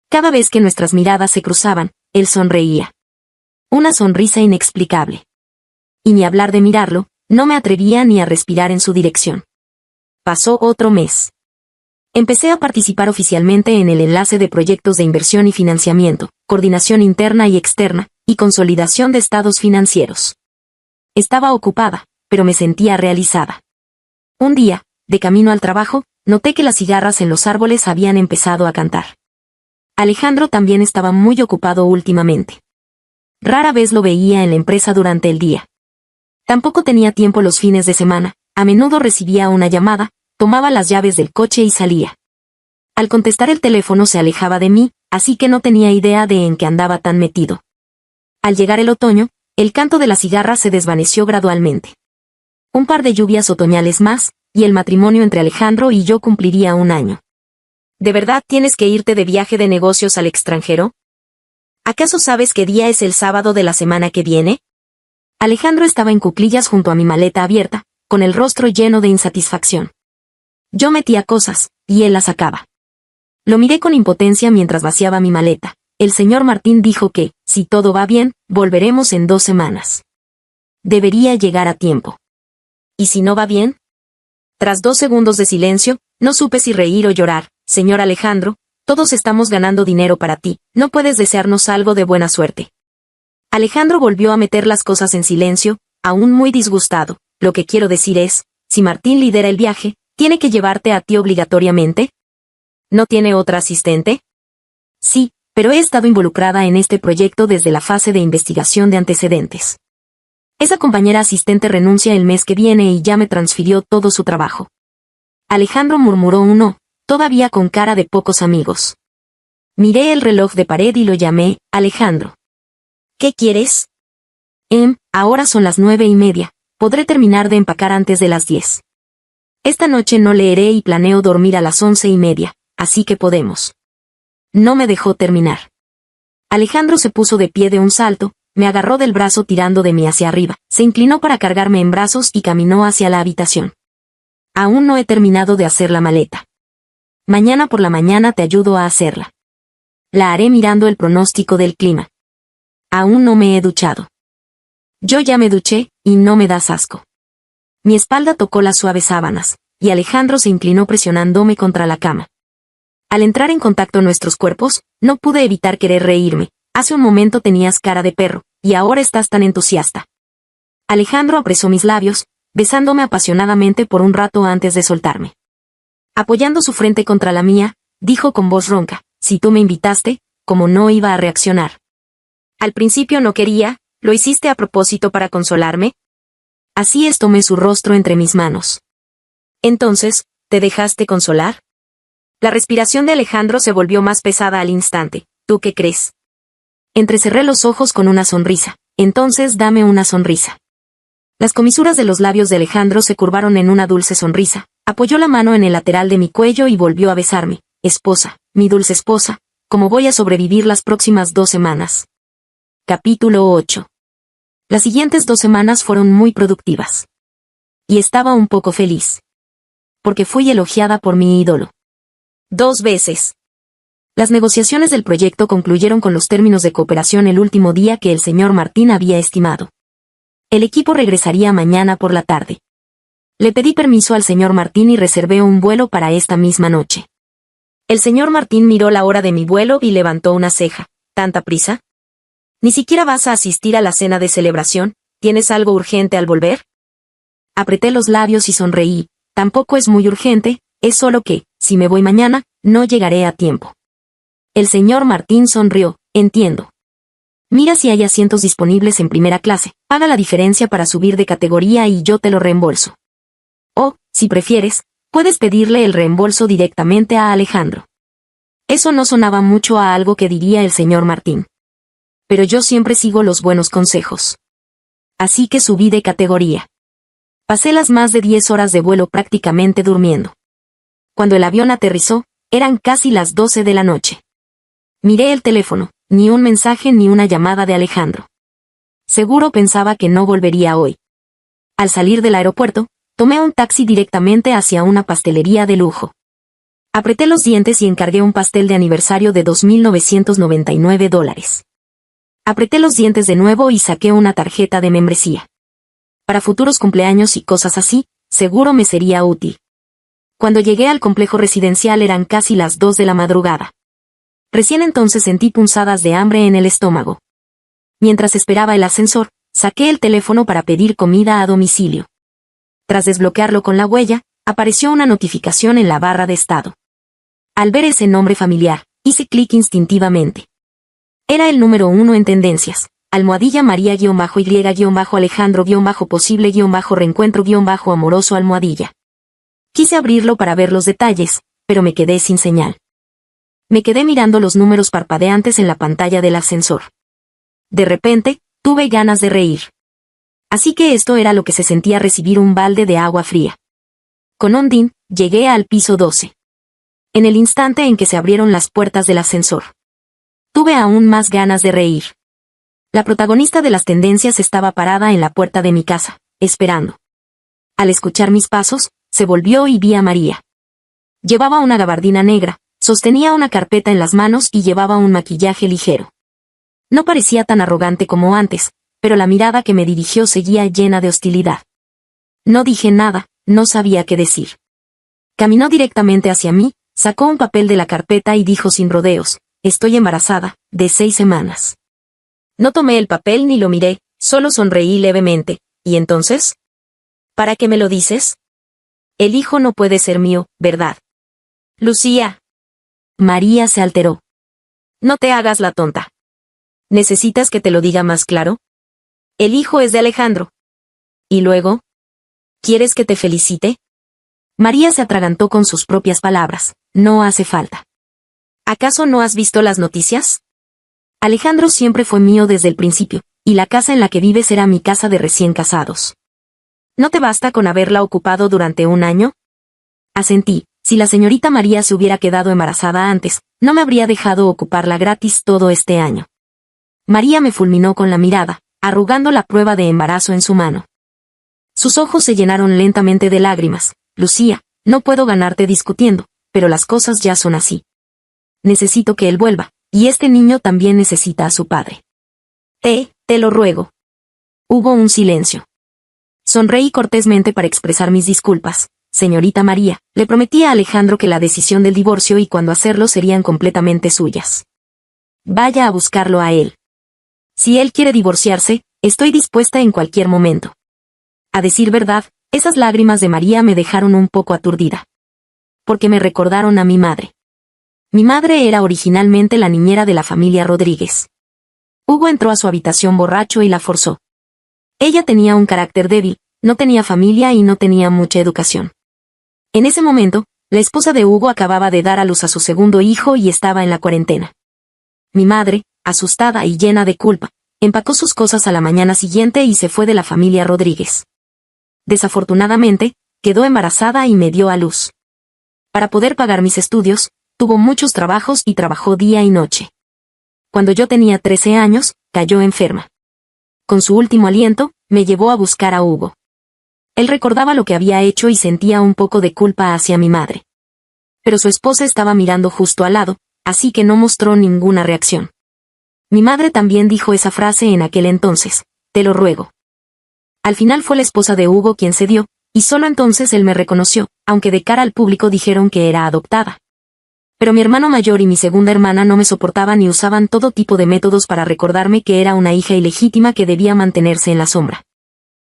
A: Cada vez que nuestras miradas se cruzaban, él sonreía. Una sonrisa inexplicable. Y ni hablar de mirarlo, no me atrevía ni a respirar en su dirección. Pasó otro mes. Empecé a participar oficialmente en el enlace de proyectos de inversión y financiamiento, coordinación interna y externa, y consolidación de estados financieros. Estaba ocupada, pero me sentía realizada. Un día, de camino al trabajo, noté que las cigarras en los árboles habían empezado a cantar. Alejandro también estaba muy ocupado últimamente. Rara vez lo veía en la empresa durante el día. Tampoco tenía tiempo los fines de semana, a menudo recibía una llamada, tomaba las llaves del coche y salía. Al contestar el teléfono se alejaba de mí, así que no tenía idea de en qué andaba tan metido. Al llegar el otoño, el canto de la cigarra se desvaneció gradualmente. Un par de lluvias otoñales más, y el matrimonio entre Alejandro y yo cumpliría 1 año. ¿De verdad tienes que irte de viaje de negocios al extranjero? ¿Acaso sabes qué día es el sábado de la semana que viene? Alejandro estaba en cuclillas junto a mi maleta abierta, con el rostro lleno de insatisfacción. Yo metía cosas, y él las sacaba. Lo miré con impotencia mientras vaciaba mi maleta. El señor Martín dijo que, si todo va bien, volveremos en 2 semanas. Debería llegar a tiempo. ¿Y si no va bien? Tras 2 segundos de silencio, no supe si reír o llorar. Señor Alejandro, todos estamos ganando dinero para ti, ¿no puedes desearnos algo de buena suerte? Alejandro volvió a meter las cosas en silencio, aún muy disgustado. Lo que quiero decir es, si Martín lidera el viaje, ¿Tiene que llevarte a ti obligatoriamente? ¿No tiene otra asistente? Sí, pero he estado involucrada en este proyecto desde la fase de investigación de antecedentes. Esa compañera asistente renuncia el mes que viene y ya me transfirió todo su trabajo. Alejandro murmuró un no, todavía con cara de pocos amigos. Miré el reloj de pared y lo llamé, Alejandro. ¿Qué quieres? Ahora son las 9:30, podré terminar de empacar antes de las 10. Esta noche no leeré y planeo dormir a las 11:30, así que podemos. No me dejó terminar. Alejandro se puso de pie de un salto, me agarró del brazo tirando de mí hacia arriba, se inclinó para cargarme en brazos y caminó hacia la habitación. Aún no he terminado de hacer la maleta. Mañana por la mañana te ayudo a hacerla. La haré mirando el pronóstico del clima. Aún no me he duchado. Yo ya me duché, y no me das asco. Mi espalda tocó las suaves sábanas, y Alejandro se inclinó presionándome contra la cama. Al entrar en contacto nuestros cuerpos, no pude evitar querer reírme. Hace un momento tenías cara de perro, y ahora estás tan entusiasta. Alejandro apresó mis labios, besándome apasionadamente por un rato antes de soltarme. Apoyando su frente contra la mía, dijo con voz ronca, si tú me invitaste, ¿cómo no iba a reaccionar? Al principio no quería, ¿lo hiciste a propósito para consolarme? Así es, tomé su rostro entre mis manos. Entonces, ¿te dejaste consolar? La respiración de Alejandro se volvió más pesada al instante. ¿Tú qué crees? Entrecerré los ojos con una sonrisa. Entonces dame una sonrisa. Las comisuras de los labios de Alejandro se curvaron en una dulce sonrisa. Apoyó la mano en el lateral de mi cuello y volvió a besarme. Esposa, mi dulce esposa, ¿cómo voy a sobrevivir las próximas 2 semanas? Capítulo 8. Las siguientes 2 semanas fueron muy productivas. Y estaba un poco feliz. Porque fui elogiada por mi ídolo. 2 veces. Las negociaciones del proyecto concluyeron con los términos de cooperación el último día que el señor Martín había estimado. El equipo regresaría mañana por la tarde. Le pedí permiso al señor Martín y reservé un vuelo para esta misma noche. El señor Martín miró la hora de mi vuelo y levantó una ceja. ¿Tanta prisa? ¿Ni siquiera vas a asistir a la cena de celebración? ¿Tienes algo urgente al volver? Apreté los labios y sonreí. Tampoco es muy urgente, es solo que, si me voy mañana, no llegaré a tiempo. El señor Martín sonrió. Entiendo. Mira si hay asientos disponibles en primera clase, paga la diferencia para subir de categoría y yo te lo reembolso. O, si prefieres, puedes pedirle el reembolso directamente a Alejandro. Eso no sonaba mucho a algo que diría el señor Martín. Pero yo siempre sigo los buenos consejos. Así que subí de categoría. Pasé las más de 10 horas de vuelo prácticamente durmiendo. Cuando el avión aterrizó, eran casi las 12 de la noche. Miré el teléfono, ni un mensaje ni una llamada de Alejandro. Seguro pensaba que no volvería hoy. Al salir del aeropuerto, tomé un taxi directamente hacia una pastelería de lujo. Apreté los dientes y encargué un pastel de aniversario de $2,999. Apreté los dientes de nuevo y saqué una tarjeta de membresía. Para futuros cumpleaños y cosas así, seguro me sería útil. Cuando llegué al complejo residencial eran casi las 2 de la madrugada. Recién entonces sentí punzadas de hambre en el estómago. Mientras esperaba el ascensor, saqué el teléfono para pedir comida a domicilio. Tras desbloquearlo con la huella, apareció una notificación en la barra de estado. Al ver ese nombre familiar, hice clic instintivamente. Era el número 1 en tendencias. Almohadilla María-Y-Alejandro-posible-reencuentro-amoroso almohadilla. Quise abrirlo para ver los detalles, pero me quedé sin señal. Me quedé mirando los números parpadeantes en la pantalla del ascensor. De repente, tuve ganas de reír. Así que esto era lo que se sentía recibir un balde de agua fría. Con Ondine, llegué al piso 12. En el instante en que se abrieron las puertas del ascensor, tuve aún más ganas de reír. La protagonista de las tendencias estaba parada en la puerta de mi casa, esperando. Al escuchar mis pasos, se volvió y vi a María. Llevaba una gabardina negra, sostenía una carpeta en las manos y llevaba un maquillaje ligero. No parecía tan arrogante como antes, pero la mirada que me dirigió seguía llena de hostilidad. No dije nada, no sabía qué decir. Caminó directamente hacia mí, sacó un papel de la carpeta y dijo sin rodeos, estoy embarazada, de 6 semanas. No tomé el papel ni lo miré, solo sonreí levemente. ¿Y entonces? ¿Para qué me lo dices? El hijo no puede ser mío, ¿verdad? Lucía. María se alteró. No te hagas la tonta. ¿Necesitas que te lo diga más claro? El hijo es de Alejandro. ¿Y luego? ¿Quieres que te felicite? María se atragantó con sus propias palabras. No hace falta. ¿Acaso no has visto las noticias? Alejandro siempre fue mío desde el principio, y la casa en la que vives era mi casa de recién casados. ¿No te basta con haberla ocupado durante un año? Asentí. Si la señorita María se hubiera quedado embarazada antes, no me habría dejado ocuparla gratis todo este año. María me fulminó con la mirada, arrugando la prueba de embarazo en su mano. Sus ojos se llenaron lentamente de lágrimas. Lucía, no puedo ganarte discutiendo, pero las cosas ya son así. Necesito que él vuelva, y este niño también necesita a su padre. Te lo ruego. Hubo un silencio. Sonreí cortésmente para expresar mis disculpas. Señorita María, le prometí a Alejandro que la decisión del divorcio y cuando hacerlo serían completamente suyas. Vaya a buscarlo a él. Si él quiere divorciarse, estoy dispuesta en cualquier momento. A decir verdad, esas lágrimas de María me dejaron un poco aturdida. Porque me recordaron a mi madre. Mi madre era originalmente la niñera de la familia Rodríguez. Hugo entró a su habitación borracho y la forzó. Ella tenía un carácter débil, no tenía familia y no tenía mucha educación. En ese momento, la esposa de Hugo acababa de dar a luz a su segundo hijo y estaba en la cuarentena. Mi madre, asustada y llena de culpa, empacó sus cosas a la mañana siguiente y se fue de la familia Rodríguez. Desafortunadamente, quedó embarazada y me dio a luz. Para poder pagar mis estudios, tuvo muchos trabajos y trabajó día y noche. Cuando yo tenía 13 años, cayó enferma. Con su último aliento, me llevó a buscar a Hugo. Él recordaba lo que había hecho y sentía un poco de culpa hacia mi madre. Pero su esposa estaba mirando justo al lado, así que no mostró ninguna reacción. Mi madre también dijo esa frase en aquel entonces, te lo ruego. Al final fue la esposa de Hugo quien cedió, y solo entonces él me reconoció, aunque de cara al público dijeron que era adoptada. Pero mi hermano mayor y mi segunda hermana no me soportaban y usaban todo tipo de métodos para recordarme que era una hija ilegítima que debía mantenerse en la sombra.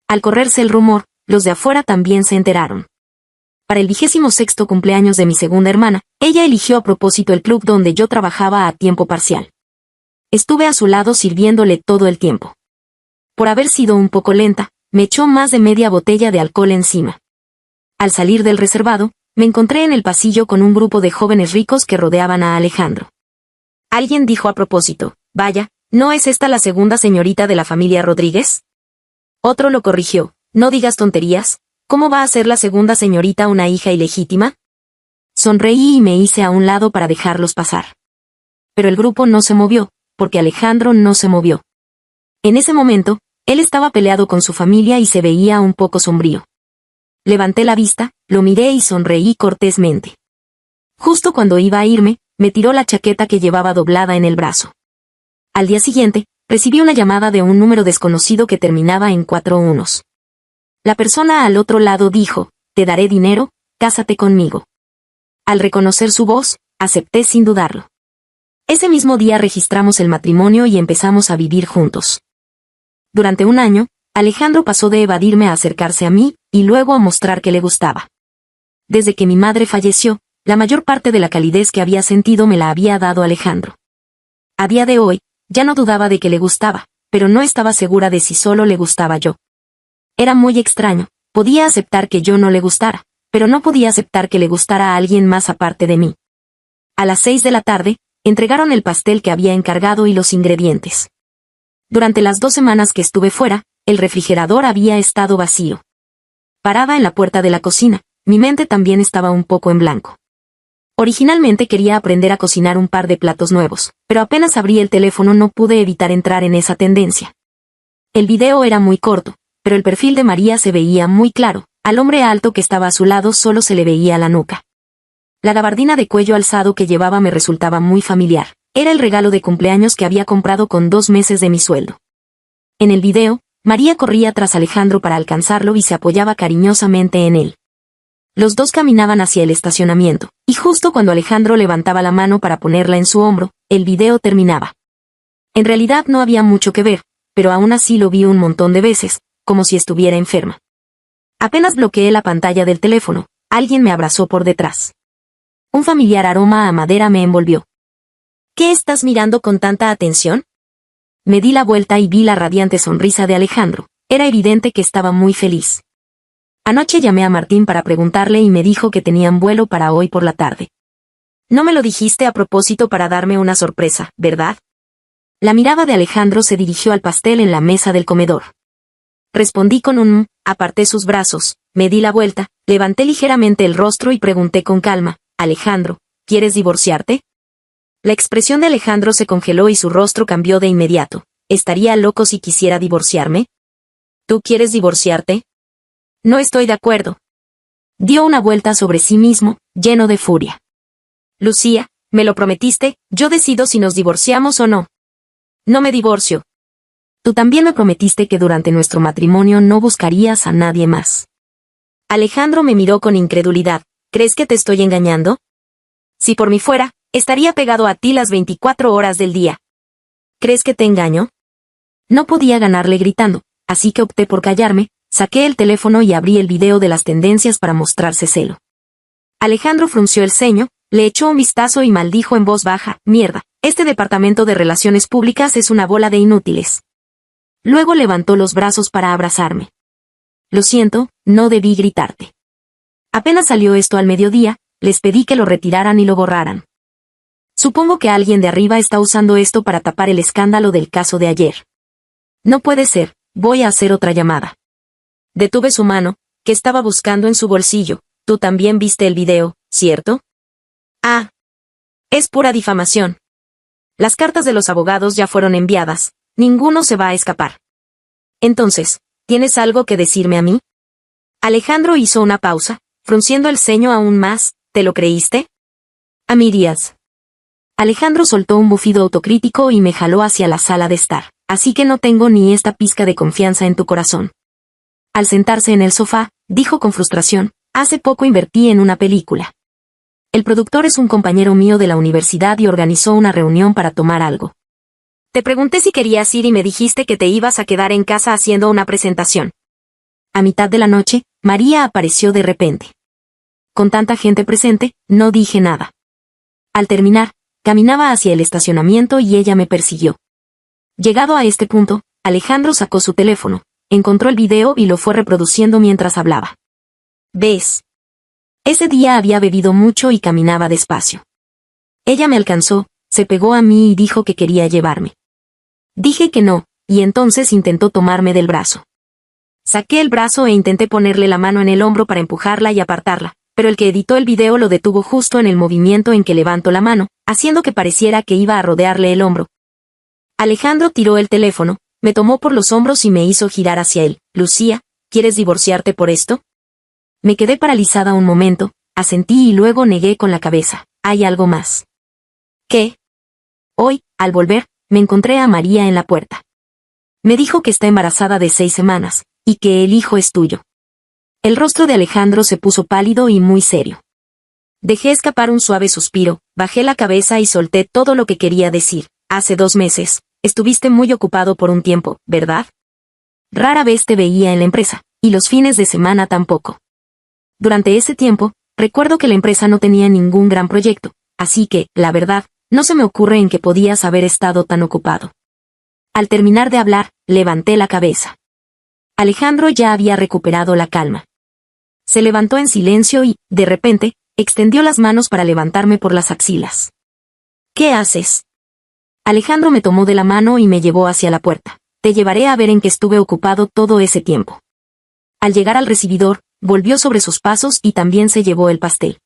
A: Al correrse el rumor, los de afuera también se enteraron. Para el 26º cumpleaños de mi segunda hermana, ella eligió a propósito el club donde yo trabajaba a tiempo parcial. Estuve a su lado sirviéndole todo el tiempo. Por haber sido un poco lenta, me echó más de media botella de alcohol encima. Al salir del reservado, me encontré en el pasillo con un grupo de jóvenes ricos que rodeaban a Alejandro. Alguien dijo a propósito, vaya, ¿no es esta la segunda señorita de la familia Rodríguez? Otro lo corrigió, no digas tonterías, ¿cómo va a ser la segunda señorita una hija ilegítima? Sonreí y me hice a un lado para dejarlos pasar. Pero el grupo no se movió, porque Alejandro no se movió. En ese momento, él estaba peleado con su familia y se veía un poco sombrío. Levanté la vista, lo miré y sonreí cortésmente. Justo cuando iba a irme, me tiró la chaqueta que llevaba doblada en el brazo. Al día siguiente, recibí una llamada de un número desconocido que terminaba en 4 unos. La persona al otro lado dijo, te daré dinero, cásate conmigo. Al reconocer su voz, acepté sin dudarlo. Ese mismo día registramos el matrimonio y empezamos a vivir juntos. Durante un año, Alejandro pasó de evadirme a acercarse a mí, y luego a mostrar que le gustaba. Desde que mi madre falleció, la mayor parte de la calidez que había sentido me la había dado Alejandro. A día de hoy, ya no dudaba de que le gustaba, pero no estaba segura de si solo le gustaba yo. Era muy extraño, podía aceptar que yo no le gustara, pero no podía aceptar que le gustara a alguien más aparte de mí. A las 6 de la tarde, entregaron el pastel que había encargado y los ingredientes. Durante las 2 semanas que estuve fuera, el refrigerador había estado vacío. Parada en la puerta de la cocina, mi mente también estaba un poco en blanco. Originalmente quería aprender a cocinar un par de platos nuevos, pero apenas abrí el teléfono no pude evitar entrar en esa tendencia. El video era muy corto, pero el perfil de María se veía muy claro, al hombre alto que estaba a su lado solo se le veía la nuca. La gabardina de cuello alzado que llevaba me resultaba muy familiar, era el regalo de cumpleaños que había comprado con 2 meses de mi sueldo. En el video, María corría tras Alejandro para alcanzarlo y se apoyaba cariñosamente en él. Los dos caminaban hacia el estacionamiento, y justo cuando Alejandro levantaba la mano para ponerla en su hombro, el video terminaba. En realidad no había mucho que ver, pero aún así lo vi un montón de veces, como si estuviera enferma. Apenas bloqueé la pantalla del teléfono, alguien me abrazó por detrás. Un familiar aroma a madera me envolvió. ¿Qué estás mirando con tanta atención? Me di la vuelta y vi la radiante sonrisa de Alejandro. Era evidente que estaba muy feliz. Anoche llamé a Martín para preguntarle y me dijo que tenían vuelo para hoy por la tarde. No me lo dijiste a propósito para darme una sorpresa, ¿verdad? La mirada de Alejandro se dirigió al pastel en la mesa del comedor. Respondí con un aparté sus brazos, me di la vuelta, levanté ligeramente el rostro y pregunté con calma, Alejandro, ¿quieres divorciarte? La expresión de Alejandro se congeló y su rostro cambió de inmediato. ¿Estaría loco si quisiera divorciarme? ¿Tú quieres divorciarte? No estoy de acuerdo. Dio una vuelta sobre sí mismo, lleno de furia. Lucía, me lo prometiste, yo decido si nos divorciamos o no. No me divorcio. Tú también me prometiste que durante nuestro matrimonio no buscarías a nadie más. Alejandro me miró con incredulidad. ¿Crees que te estoy engañando? Si por mí fuera, estaría pegado a ti las 24 horas del día. ¿Crees que te engaño? No podía ganarle gritando, así que opté por callarme, saqué el teléfono y abrí el video de las tendencias para mostrarse celo. Alejandro frunció el ceño, le echó un vistazo y maldijo en voz baja, mierda, este departamento de relaciones públicas es una bola de inútiles. Luego levantó los brazos para abrazarme. Lo siento, no debí gritarte. Apenas salió esto al mediodía, les pedí que lo retiraran y lo borraran. Supongo que alguien de arriba está usando esto para tapar el escándalo del caso de ayer. No puede ser, voy a hacer otra llamada. Detuve su mano, que estaba buscando en su bolsillo. Tú también viste el video, ¿cierto? Ah. Es pura difamación. Las cartas de los abogados ya fueron enviadas, ninguno se va a escapar. Entonces, ¿tienes algo que decirme a mí? Alejandro hizo una pausa, frunciendo el ceño aún más, ¿te lo creíste? A mí Díaz. Alejandro soltó un bufido autocrítico y me jaló hacia la sala de estar, así que no tengo ni esta pizca de confianza en tu corazón. Al sentarse en el sofá, dijo con frustración, hace poco invertí en una película. El productor es un compañero mío de la universidad y organizó una reunión para tomar algo. Te pregunté si querías ir y me dijiste que te ibas a quedar en casa haciendo una presentación. A mitad de la noche, María apareció de repente. Con tanta gente presente, no dije nada. Al terminar, caminaba hacia el estacionamiento y ella me persiguió. Llegado a este punto, Alejandro sacó su teléfono, encontró el video y lo fue reproduciendo mientras hablaba. ¿Ves? Ese día había bebido mucho y caminaba despacio. Ella me alcanzó, se pegó a mí y dijo que quería llevarme. Dije que no, y entonces intentó tomarme del brazo. Saqué el brazo e intenté ponerle la mano en el hombro para empujarla y apartarla, pero el que editó el video lo detuvo justo en el movimiento en que levantó la mano, haciendo que pareciera que iba a rodearle el hombro. Alejandro tiró el teléfono, me tomó por los hombros y me hizo girar hacia él. Lucía, ¿quieres divorciarte por esto? Me quedé paralizada un momento, asentí y luego negué con la cabeza. ¿Hay algo más? ¿Qué? Hoy, al volver, me encontré a María en la puerta. Me dijo que está embarazada de 6 semanas, y que el hijo es tuyo. El rostro de Alejandro se puso pálido y muy serio. Dejé escapar un suave suspiro, bajé la cabeza y solté todo lo que quería decir. Hace 2 meses, estuviste muy ocupado por un tiempo, ¿verdad? Rara vez te veía en la empresa, y los fines de semana tampoco. Durante ese tiempo, recuerdo que la empresa no tenía ningún gran proyecto, así que, la verdad, no se me ocurre en que podías haber estado tan ocupado. Al terminar de hablar, levanté la cabeza. Alejandro ya había recuperado la calma. Se levantó en silencio y, de repente, extendió las manos para levantarme por las axilas. ¿Qué haces? Alejandro me tomó de la mano y me llevó hacia la puerta. Te llevaré a ver en qué estuve ocupado todo ese tiempo. Al llegar al recibidor, volvió sobre sus pasos y también se llevó el pastel.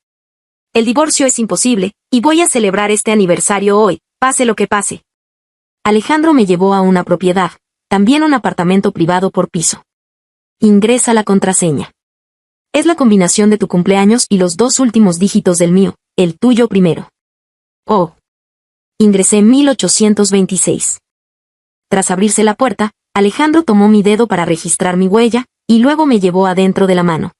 A: El divorcio es imposible, y voy a celebrar este aniversario hoy, pase lo que pase. Alejandro me llevó a una propiedad, también un apartamento privado por piso. Ingresa la contraseña. Es la combinación de tu cumpleaños y los 2 últimos dígitos del mío, el tuyo primero. Oh. Ingresé 1826. Tras abrirse la puerta, Alejandro tomó mi dedo para registrar mi huella, y luego me llevó adentro de la mano.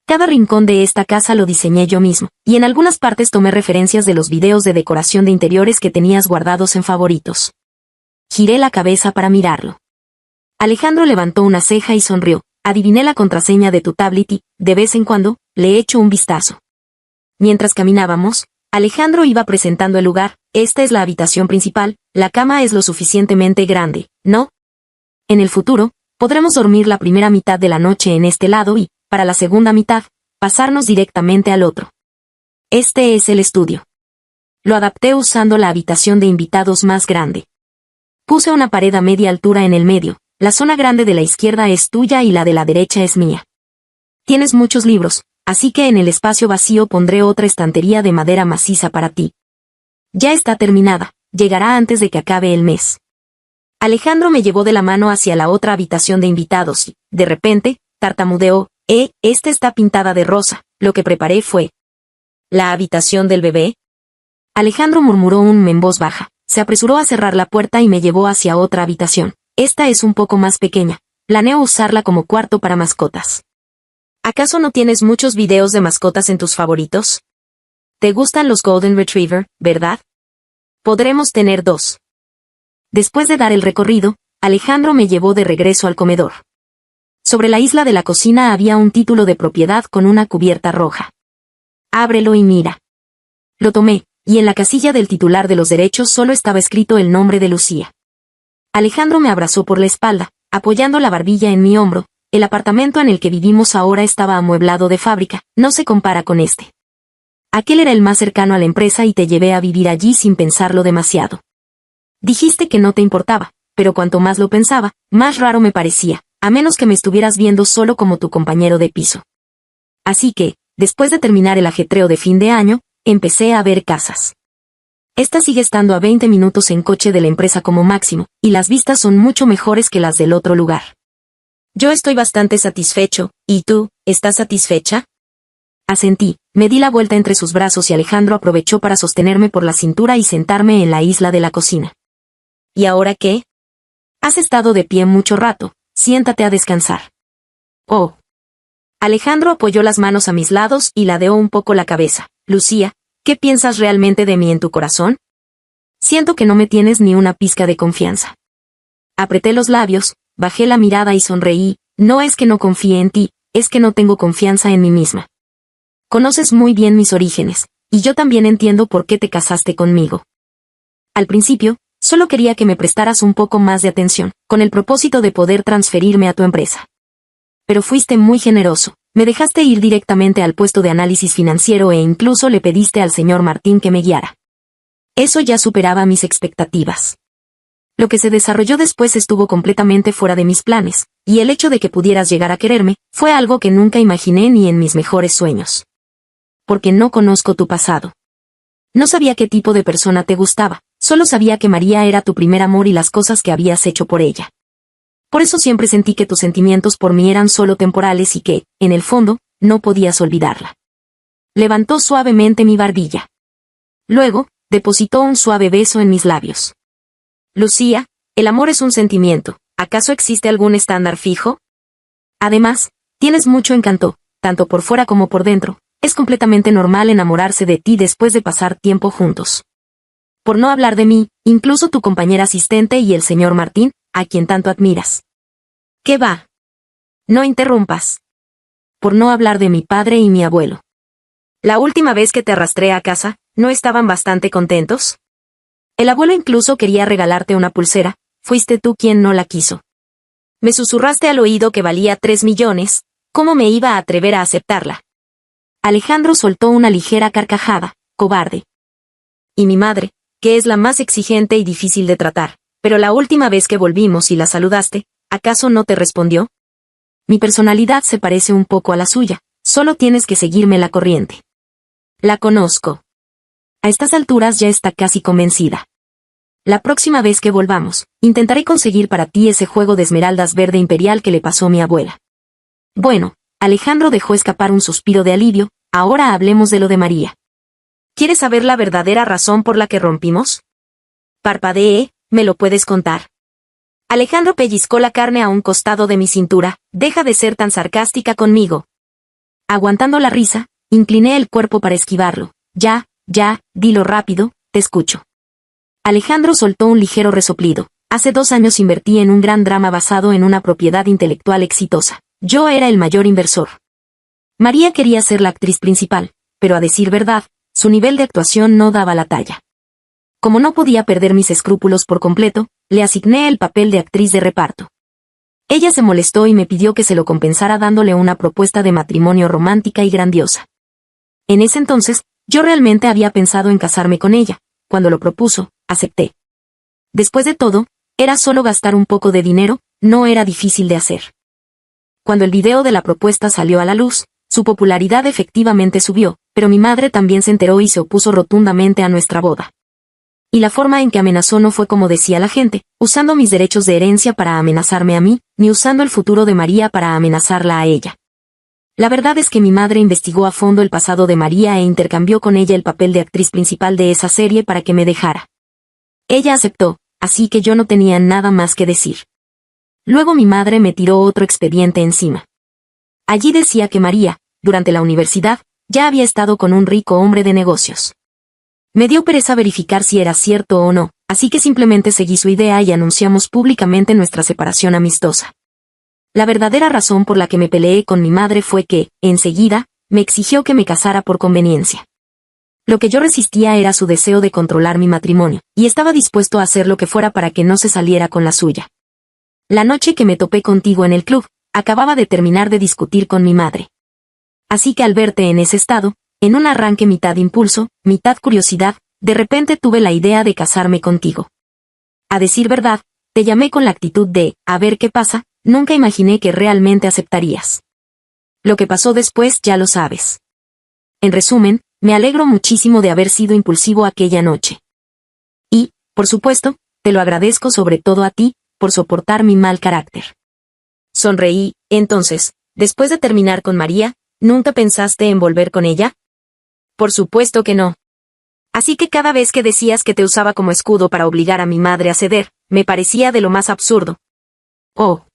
A: Cada rincón de esta casa lo diseñé yo mismo, y en algunas partes tomé referencias de los videos de decoración de interiores que tenías guardados en favoritos. Giré la cabeza para mirarlo. Alejandro levantó una ceja y sonrió. adiviné la contraseña de tu tablet y, de vez en cuando, le echo un vistazo. Mientras caminábamos, Alejandro iba presentando el lugar. Esta es la habitación principal, la cama es lo suficientemente grande, ¿no? En el futuro, podremos dormir la primera mitad de la noche en este lado y, para la segunda mitad, pasarnos directamente al otro. Este es el estudio. Lo adapté usando la habitación de invitados más grande. Puse una pared a media altura en el medio, la zona grande de la izquierda es tuya y la de la derecha es mía. Tienes muchos libros, así que en el espacio vacío pondré otra estantería de madera maciza para ti. Ya está terminada, llegará antes de que acabe el mes. Alejandro me llevó de la mano hacia la otra habitación de invitados y, de repente, tartamudeó, esta está pintada de rosa, lo que preparé fue... ¿La habitación del bebé? Alejandro murmuró en voz baja, se apresuró a cerrar la puerta y me llevó hacia otra habitación. Esta es un poco más pequeña, planeo usarla como cuarto para mascotas. ¿Acaso no tienes muchos videos de mascotas en tus favoritos? ¿Te gustan los Golden Retriever, verdad? Podremos tener 2. Después de dar el recorrido, Alejandro me llevó de regreso al comedor. Sobre la isla de la cocina había un título de propiedad con una cubierta roja. Ábrelo y mira. Lo tomé, y en la casilla del titular de los derechos solo estaba escrito el nombre de Lucía. Alejandro me abrazó por la espalda, apoyando la barbilla en mi hombro. El apartamento en el que vivimos ahora estaba amueblado de fábrica, no se compara con este. Aquel era el más cercano a la empresa y te llevé a vivir allí sin pensarlo demasiado. Dijiste que no te importaba, pero cuanto más lo pensaba, más raro me parecía, a menos que me estuvieras viendo solo como tu compañero de piso. Así que, después de terminar el ajetreo de fin de año, empecé a ver casas. Esta sigue estando a 20 minutos en coche de la empresa como máximo, y las vistas son mucho mejores que las del otro lugar. Yo estoy bastante satisfecho, ¿y tú, estás satisfecha? Asentí, me di la vuelta entre sus brazos y Alejandro aprovechó para sostenerme por la cintura y sentarme en la isla de la cocina. ¿Y ahora qué? Has estado de pie mucho rato, siéntate a descansar. Oh. Alejandro apoyó las manos a mis lados y ladeó un poco la cabeza. Lucía, ¿qué piensas realmente de mí en tu corazón? Siento que no me tienes ni una pizca de confianza. Apreté los labios, bajé la mirada y sonreí. No es que no confíe en ti, es que no tengo confianza en mí misma. Conoces muy bien mis orígenes, y yo también entiendo por qué te casaste conmigo. Al principio, solo quería que me prestaras un poco más de atención, con el propósito de poder transferirme a tu empresa. Pero fuiste muy generoso, me dejaste ir directamente al puesto de análisis financiero e incluso le pediste al señor Martín que me guiara. Eso ya superaba mis expectativas. Lo que se desarrolló después estuvo completamente fuera de mis planes, y el hecho de que pudieras llegar a quererme, fue algo que nunca imaginé ni en mis mejores sueños. Porque no conozco tu pasado. No sabía qué tipo de persona te gustaba, solo sabía que María era tu primer amor y las cosas que habías hecho por ella. Por eso siempre sentí que tus sentimientos por mí eran solo temporales y que, en el fondo, no podías olvidarla. Levantó suavemente mi barbilla. Luego, depositó un suave beso en mis labios. Lucía, el amor es un sentimiento, ¿acaso existe algún estándar fijo? Además, tienes mucho encanto, tanto por fuera como por dentro, es completamente normal enamorarse de ti después de pasar tiempo juntos. Por no hablar de mí, incluso tu compañera asistente y el señor Martín, a quien tanto admiras. ¿Qué va? No interrumpas. Por no hablar de mi padre y mi abuelo. La última vez que te arrastré a casa, ¿no estaban bastante contentos? El abuelo incluso quería regalarte una pulsera, fuiste tú quien no la quiso. Me susurraste al oído que valía 3 millones, ¿cómo me iba a atrever a aceptarla? Alejandro soltó una ligera carcajada, cobarde. Y mi madre, que es la más exigente y difícil de tratar, pero la última vez que volvimos y la saludaste, ¿acaso no te respondió? Mi personalidad se parece un poco a la suya, solo tienes que seguirme la corriente. La conozco. A estas alturas ya está casi convencida. La próxima vez que volvamos, intentaré conseguir para ti ese juego de esmeraldas verde imperial que le pasó mi abuela. Bueno, Alejandro dejó escapar un suspiro de alivio, ahora hablemos de lo de María. ¿Quieres saber la verdadera razón por la que rompimos? Parpadeé, ¿me lo puedes contar? Alejandro pellizcó la carne a un costado de mi cintura, deja de ser tan sarcástica conmigo. Aguantando la risa, incliné el cuerpo para esquivarlo. Ya, dilo rápido, te escucho. Alejandro soltó un ligero resoplido. Hace 2 años invertí en un gran drama basado en una propiedad intelectual exitosa. Yo era el mayor inversor. María quería ser la actriz principal, pero a decir verdad, su nivel de actuación no daba la talla. Como no podía perder mis escrúpulos por completo, le asigné el papel de actriz de reparto. Ella se molestó y me pidió que se lo compensara dándole una propuesta de matrimonio romántica y grandiosa. En ese entonces, yo realmente había pensado en casarme con ella. Cuando lo propuso, acepté. Después de todo, era solo gastar un poco de dinero, no era difícil de hacer. Cuando el video de la propuesta salió a la luz, su popularidad efectivamente subió, pero mi madre también se enteró y se opuso rotundamente a nuestra boda. Y la forma en que amenazó no fue como decía la gente, usando mis derechos de herencia para amenazarme a mí, ni usando el futuro de María para amenazarla a ella. La verdad es que mi madre investigó a fondo el pasado de María e intercambió con ella el papel de actriz principal de esa serie para que me dejara. Ella aceptó, así que yo no tenía nada más que decir. Luego mi madre me tiró otro expediente encima. Allí decía que María, durante la universidad, ya había estado con un rico hombre de negocios. Me dio pereza verificar si era cierto o no, así que simplemente seguí su idea y anunciamos públicamente nuestra separación amistosa. La verdadera razón por la que me peleé con mi madre fue que, enseguida, me exigió que me casara por conveniencia. Lo que yo resistía era su deseo de controlar mi matrimonio, y estaba dispuesto a hacer lo que fuera para que no se saliera con la suya. La noche que me topé contigo en el club, acababa de terminar de discutir con mi madre. Así que al verte en ese estado, en un arranque mitad impulso, mitad curiosidad, de repente tuve la idea de casarme contigo. A decir verdad, te llamé con la actitud de, a ver qué pasa, nunca imaginé que realmente aceptarías. Lo que pasó después ya lo sabes. En resumen, me alegro muchísimo de haber sido impulsivo aquella noche. Y, por supuesto, te lo agradezco sobre todo a ti, por soportar mi mal carácter. Sonreí, entonces, después de terminar con María, ¿nunca pensaste en volver con ella? Por supuesto que no. Así que cada vez que decías que te usaba como escudo para obligar a mi madre a ceder, me parecía de lo más absurdo. Oh.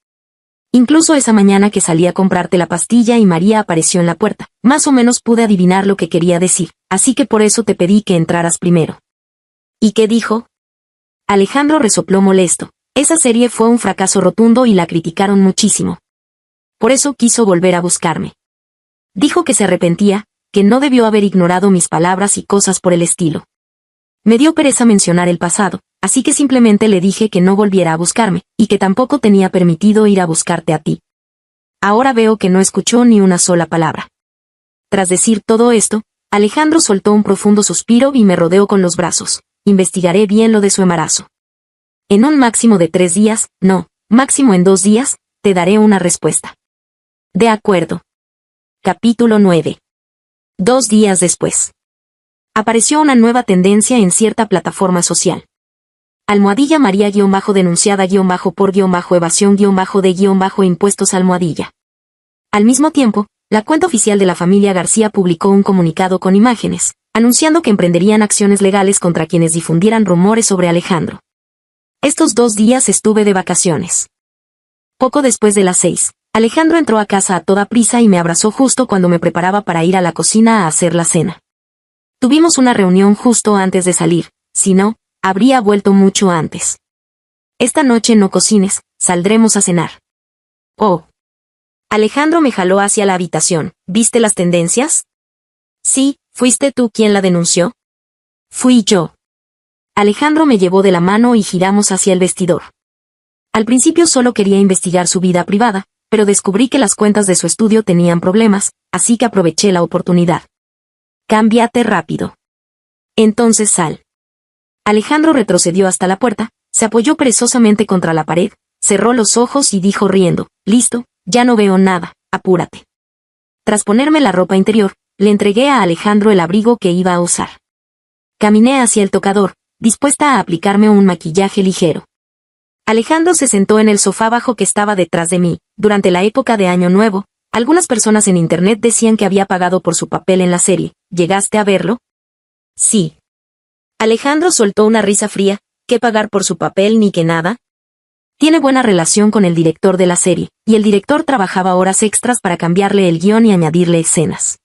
A: Incluso esa mañana que salí a comprarte la pastilla y María apareció en la puerta, más o menos pude adivinar lo que quería decir, así que por eso te pedí que entraras primero. ¿Y qué dijo? Alejandro resopló molesto. Esa serie fue un fracaso rotundo y la criticaron muchísimo. Por eso quiso volver a buscarme. Dijo que se arrepentía, que no debió haber ignorado mis palabras y cosas por el estilo. Me dio pereza mencionar el pasado, así que simplemente le dije que no volviera a buscarme, y que tampoco tenía permitido ir a buscarte a ti. Ahora veo que no escuchó ni una sola palabra. Tras decir todo esto, Alejandro soltó un profundo suspiro y me rodeó con los brazos. Investigaré bien lo de su embarazo. En un máximo de 3 días, no, máximo en 2 días, te daré una respuesta. De acuerdo. Capítulo 9. 2 días después. Apareció una nueva tendencia en cierta plataforma social. Almohadilla María _denunciada _por _evasión _de _impuestos almohadilla. Al mismo tiempo, la cuenta oficial de la familia García publicó un comunicado con imágenes, anunciando que emprenderían acciones legales contra quienes difundieran rumores sobre Alejandro. Estos 2 días estuve de vacaciones. Poco después de las 6, Alejandro entró a casa a toda prisa y me abrazó justo cuando me preparaba para ir a la cocina a hacer la cena. Tuvimos una reunión justo antes de salir, si no, habría vuelto mucho antes. Esta noche no cocines, saldremos a cenar. Oh. Alejandro me jaló hacia la habitación. ¿Viste las tendencias? Sí, ¿fuiste tú quien la denunció? Fui yo. Alejandro me llevó de la mano y giramos hacia el vestidor. Al principio solo quería investigar su vida privada, pero descubrí que las cuentas de su estudio tenían problemas, así que aproveché la oportunidad. Cámbiate rápido. Entonces sal. Alejandro retrocedió hasta la puerta, se apoyó perezosamente contra la pared, cerró los ojos y dijo riendo, listo, ya no veo nada, apúrate. Tras ponerme la ropa interior, le entregué a Alejandro el abrigo que iba a usar. Caminé hacia el tocador, dispuesta a aplicarme un maquillaje ligero. Alejandro se sentó en el sofá bajo que estaba detrás de mí. Durante la época de Año Nuevo, algunas personas en internet decían que había pagado por su papel en la serie. ¿Llegaste a verlo? Sí. Alejandro soltó una risa fría. ¿Qué pagar por su papel ni que nada? Tiene buena relación con el director de la serie, y el director trabajaba horas extras para cambiarle el guión y añadirle escenas.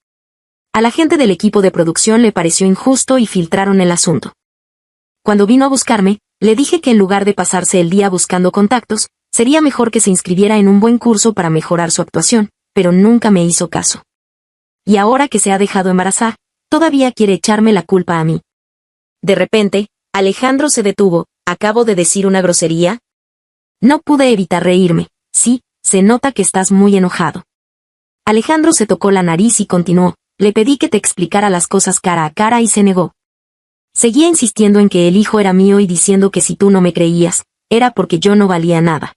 A: A la gente del equipo de producción le pareció injusto y filtraron el asunto. Cuando vino a buscarme, le dije que en lugar de pasarse el día buscando contactos, sería mejor que se inscribiera en un buen curso para mejorar su actuación, pero nunca me hizo caso. Y ahora que se ha dejado embarazar, todavía quiere echarme la culpa a mí. De repente, Alejandro se detuvo. ¿Acabo de decir una grosería? No pude evitar reírme. Sí, se nota que estás muy enojado. Alejandro se tocó la nariz y continuó. Le pedí que te explicara las cosas cara a cara y se negó. Seguía insistiendo en que el hijo era mío y diciendo que si tú no me creías, era porque yo no valía nada.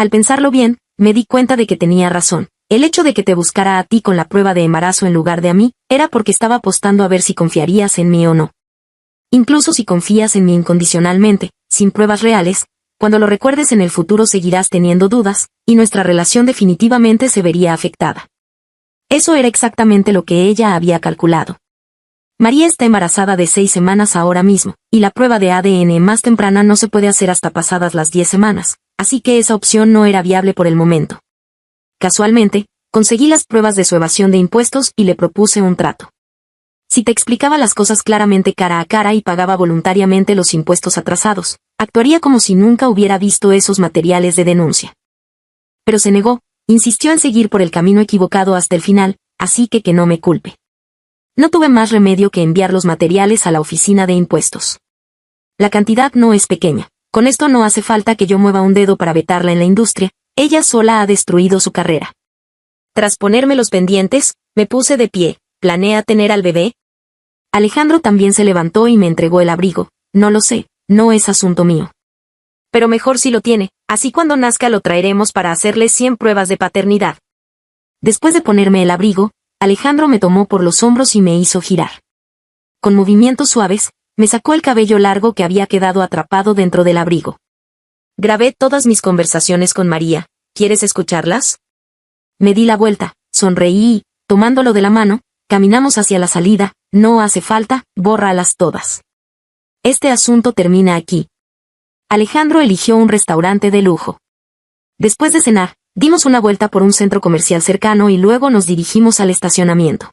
A: Al pensarlo bien, me di cuenta de que tenía razón. El hecho de que te buscara a ti con la prueba de embarazo en lugar de a mí, era porque estaba apostando a ver si confiarías en mí o no. Incluso si confías en mí incondicionalmente, sin pruebas reales, cuando lo recuerdes en el futuro seguirás teniendo dudas, y nuestra relación definitivamente se vería afectada. Eso era exactamente lo que ella había calculado. María está embarazada de 6 semanas ahora mismo, y la prueba de ADN más temprana no se puede hacer hasta pasadas las 10 semanas, así que esa opción no era viable por el momento. Casualmente, conseguí las pruebas de su evasión de impuestos y le propuse un trato. Si te explicaba las cosas claramente cara a cara y pagaba voluntariamente los impuestos atrasados, actuaría como si nunca hubiera visto esos materiales de denuncia. Pero se negó, insistió en seguir por el camino equivocado hasta el final, así que no me culpe. No tuve más remedio que enviar los materiales a la oficina de impuestos. La cantidad no es pequeña, con esto no hace falta que yo mueva un dedo para vetarla en la industria, ella sola ha destruido su carrera. Tras ponerme los pendientes, me puse de pie. ¿Planea tener al bebé? Alejandro también se levantó y me entregó el abrigo. No lo sé, no es asunto mío. Pero mejor si lo tiene, así cuando nazca lo traeremos para hacerle 100 pruebas de paternidad. Después de ponerme el abrigo, Alejandro me tomó por los hombros y me hizo girar. Con movimientos suaves, me sacó el cabello largo que había quedado atrapado dentro del abrigo. Grabé todas mis conversaciones con María. ¿Quieres escucharlas? Me di la vuelta, sonreí y, tomándolo de la mano, caminamos hacia la salida. No hace falta, bórralas todas. Este asunto termina aquí. Alejandro eligió un restaurante de lujo. Después de cenar, dimos una vuelta por un centro comercial cercano y luego nos dirigimos al estacionamiento.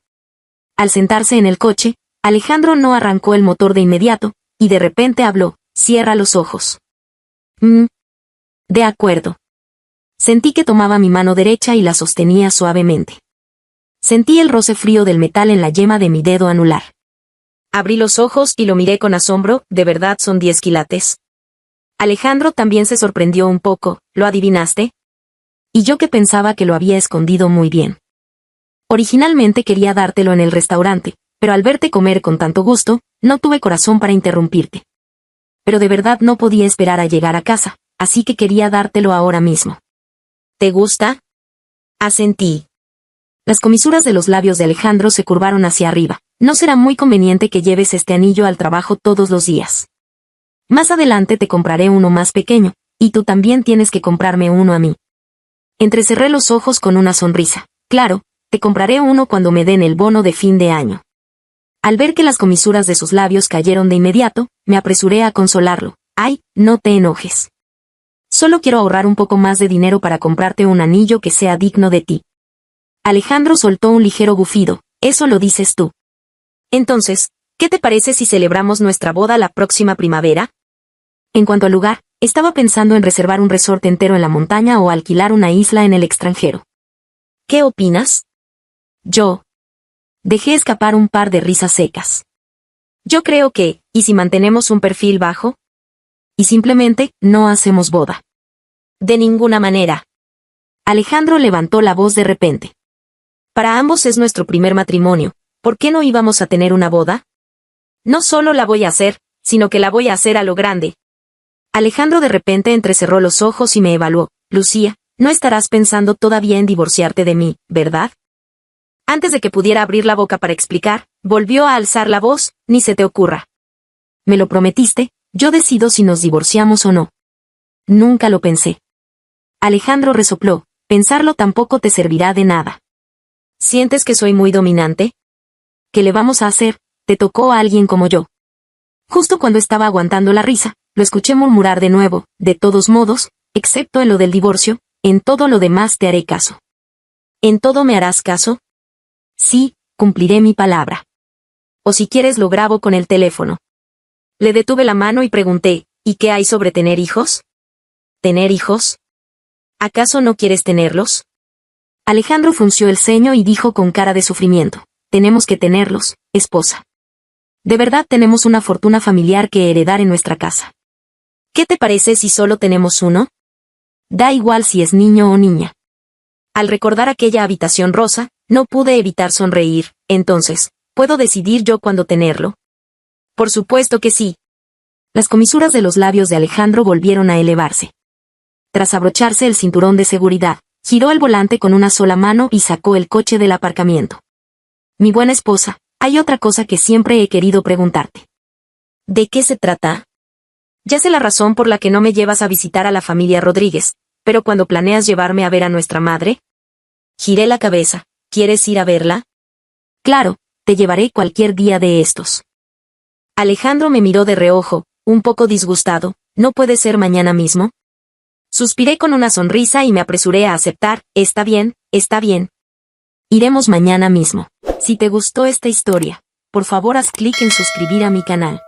A: Al sentarse en el coche, Alejandro no arrancó el motor de inmediato, y de repente habló. Cierra los ojos. De acuerdo. Sentí que tomaba mi mano derecha y la sostenía suavemente. Sentí el roce frío del metal en la yema de mi dedo anular. Abrí los ojos y lo miré con asombro. ¿De verdad son 10 quilates? Alejandro también se sorprendió un poco. ¿Lo adivinaste? Y yo que pensaba que lo había escondido muy bien. Originalmente quería dártelo en el restaurante, pero al verte comer con tanto gusto, no tuve corazón para interrumpirte. Pero de verdad no podía esperar a llegar a casa, así que quería dártelo ahora mismo. ¿Te gusta? Asentí. Las comisuras de los labios de Alejandro se curvaron hacia arriba. No será muy conveniente que lleves este anillo al trabajo todos los días. Más adelante te compraré uno más pequeño, y tú también tienes que comprarme uno a mí. Entrecerré los ojos con una sonrisa. Claro, te compraré uno cuando me den el bono de fin de año. Al ver que las comisuras de sus labios cayeron de inmediato, me apresuré a consolarlo. Ay, no te enojes. Solo quiero ahorrar un poco más de dinero para comprarte un anillo que sea digno de ti. Alejandro soltó un ligero bufido. Eso lo dices tú. Entonces, ¿qué te parece si celebramos nuestra boda la próxima primavera? En cuanto al lugar, estaba pensando en reservar un resort entero en la montaña o alquilar una isla en el extranjero. ¿Qué opinas? Yo. Dejé escapar un par de risas secas. Yo creo que, ¿y si mantenemos un perfil bajo? Y simplemente, no hacemos boda. De ninguna manera. Alejandro levantó la voz de repente. Para ambos es nuestro primer matrimonio, ¿por qué no íbamos a tener una boda? No solo la voy a hacer, sino que la voy a hacer a lo grande. Alejandro de repente entrecerró los ojos y me evaluó. Lucía, no estarás pensando todavía en divorciarte de mí, ¿verdad? Antes de que pudiera abrir la boca para explicar, volvió a alzar la voz. Ni se te ocurra. Me lo prometiste, yo decido si nos divorciamos o no. Nunca lo pensé. Alejandro resopló. Pensarlo tampoco te servirá de nada. ¿Sientes que soy muy dominante? ¿Qué le vamos a hacer? Te tocó a alguien como yo. Justo cuando estaba aguantando la risa, lo escuché murmurar de nuevo. De todos modos, excepto en lo del divorcio, en todo lo demás te haré caso. ¿En todo me harás caso? Sí, cumpliré mi palabra. O si quieres lo grabo con el teléfono. Le detuve la mano y pregunté, ¿y qué hay sobre tener hijos? ¿Tener hijos? ¿Acaso no quieres tenerlos? Alejandro frunció el ceño y dijo con cara de sufrimiento, tenemos que tenerlos, esposa. De verdad tenemos una fortuna familiar que heredar en nuestra casa. ¿Qué te parece si solo tenemos uno? Da igual si es niño o niña. Al recordar aquella habitación rosa, no pude evitar sonreír. Entonces, ¿puedo decidir yo cuándo tenerlo? Por supuesto que sí. Las comisuras de los labios de Alejandro volvieron a elevarse. Tras abrocharse el cinturón de seguridad, giró el volante con una sola mano y sacó el coche del aparcamiento. Mi buena esposa, hay otra cosa que siempre he querido preguntarte. ¿De qué se trata? Ya sé la razón por la que no me llevas a visitar a la familia Rodríguez, pero cuando planeas llevarme a ver a nuestra madre. Giré la cabeza. ¿Quieres ir a verla? Claro, te llevaré cualquier día de estos. Alejandro me miró de reojo, un poco disgustado. ¿No puede ser mañana mismo? Suspiré con una sonrisa y me apresuré a aceptar. Está bien, está bien. Iremos mañana mismo. Si te gustó esta historia, por favor haz clic en suscribir a mi canal.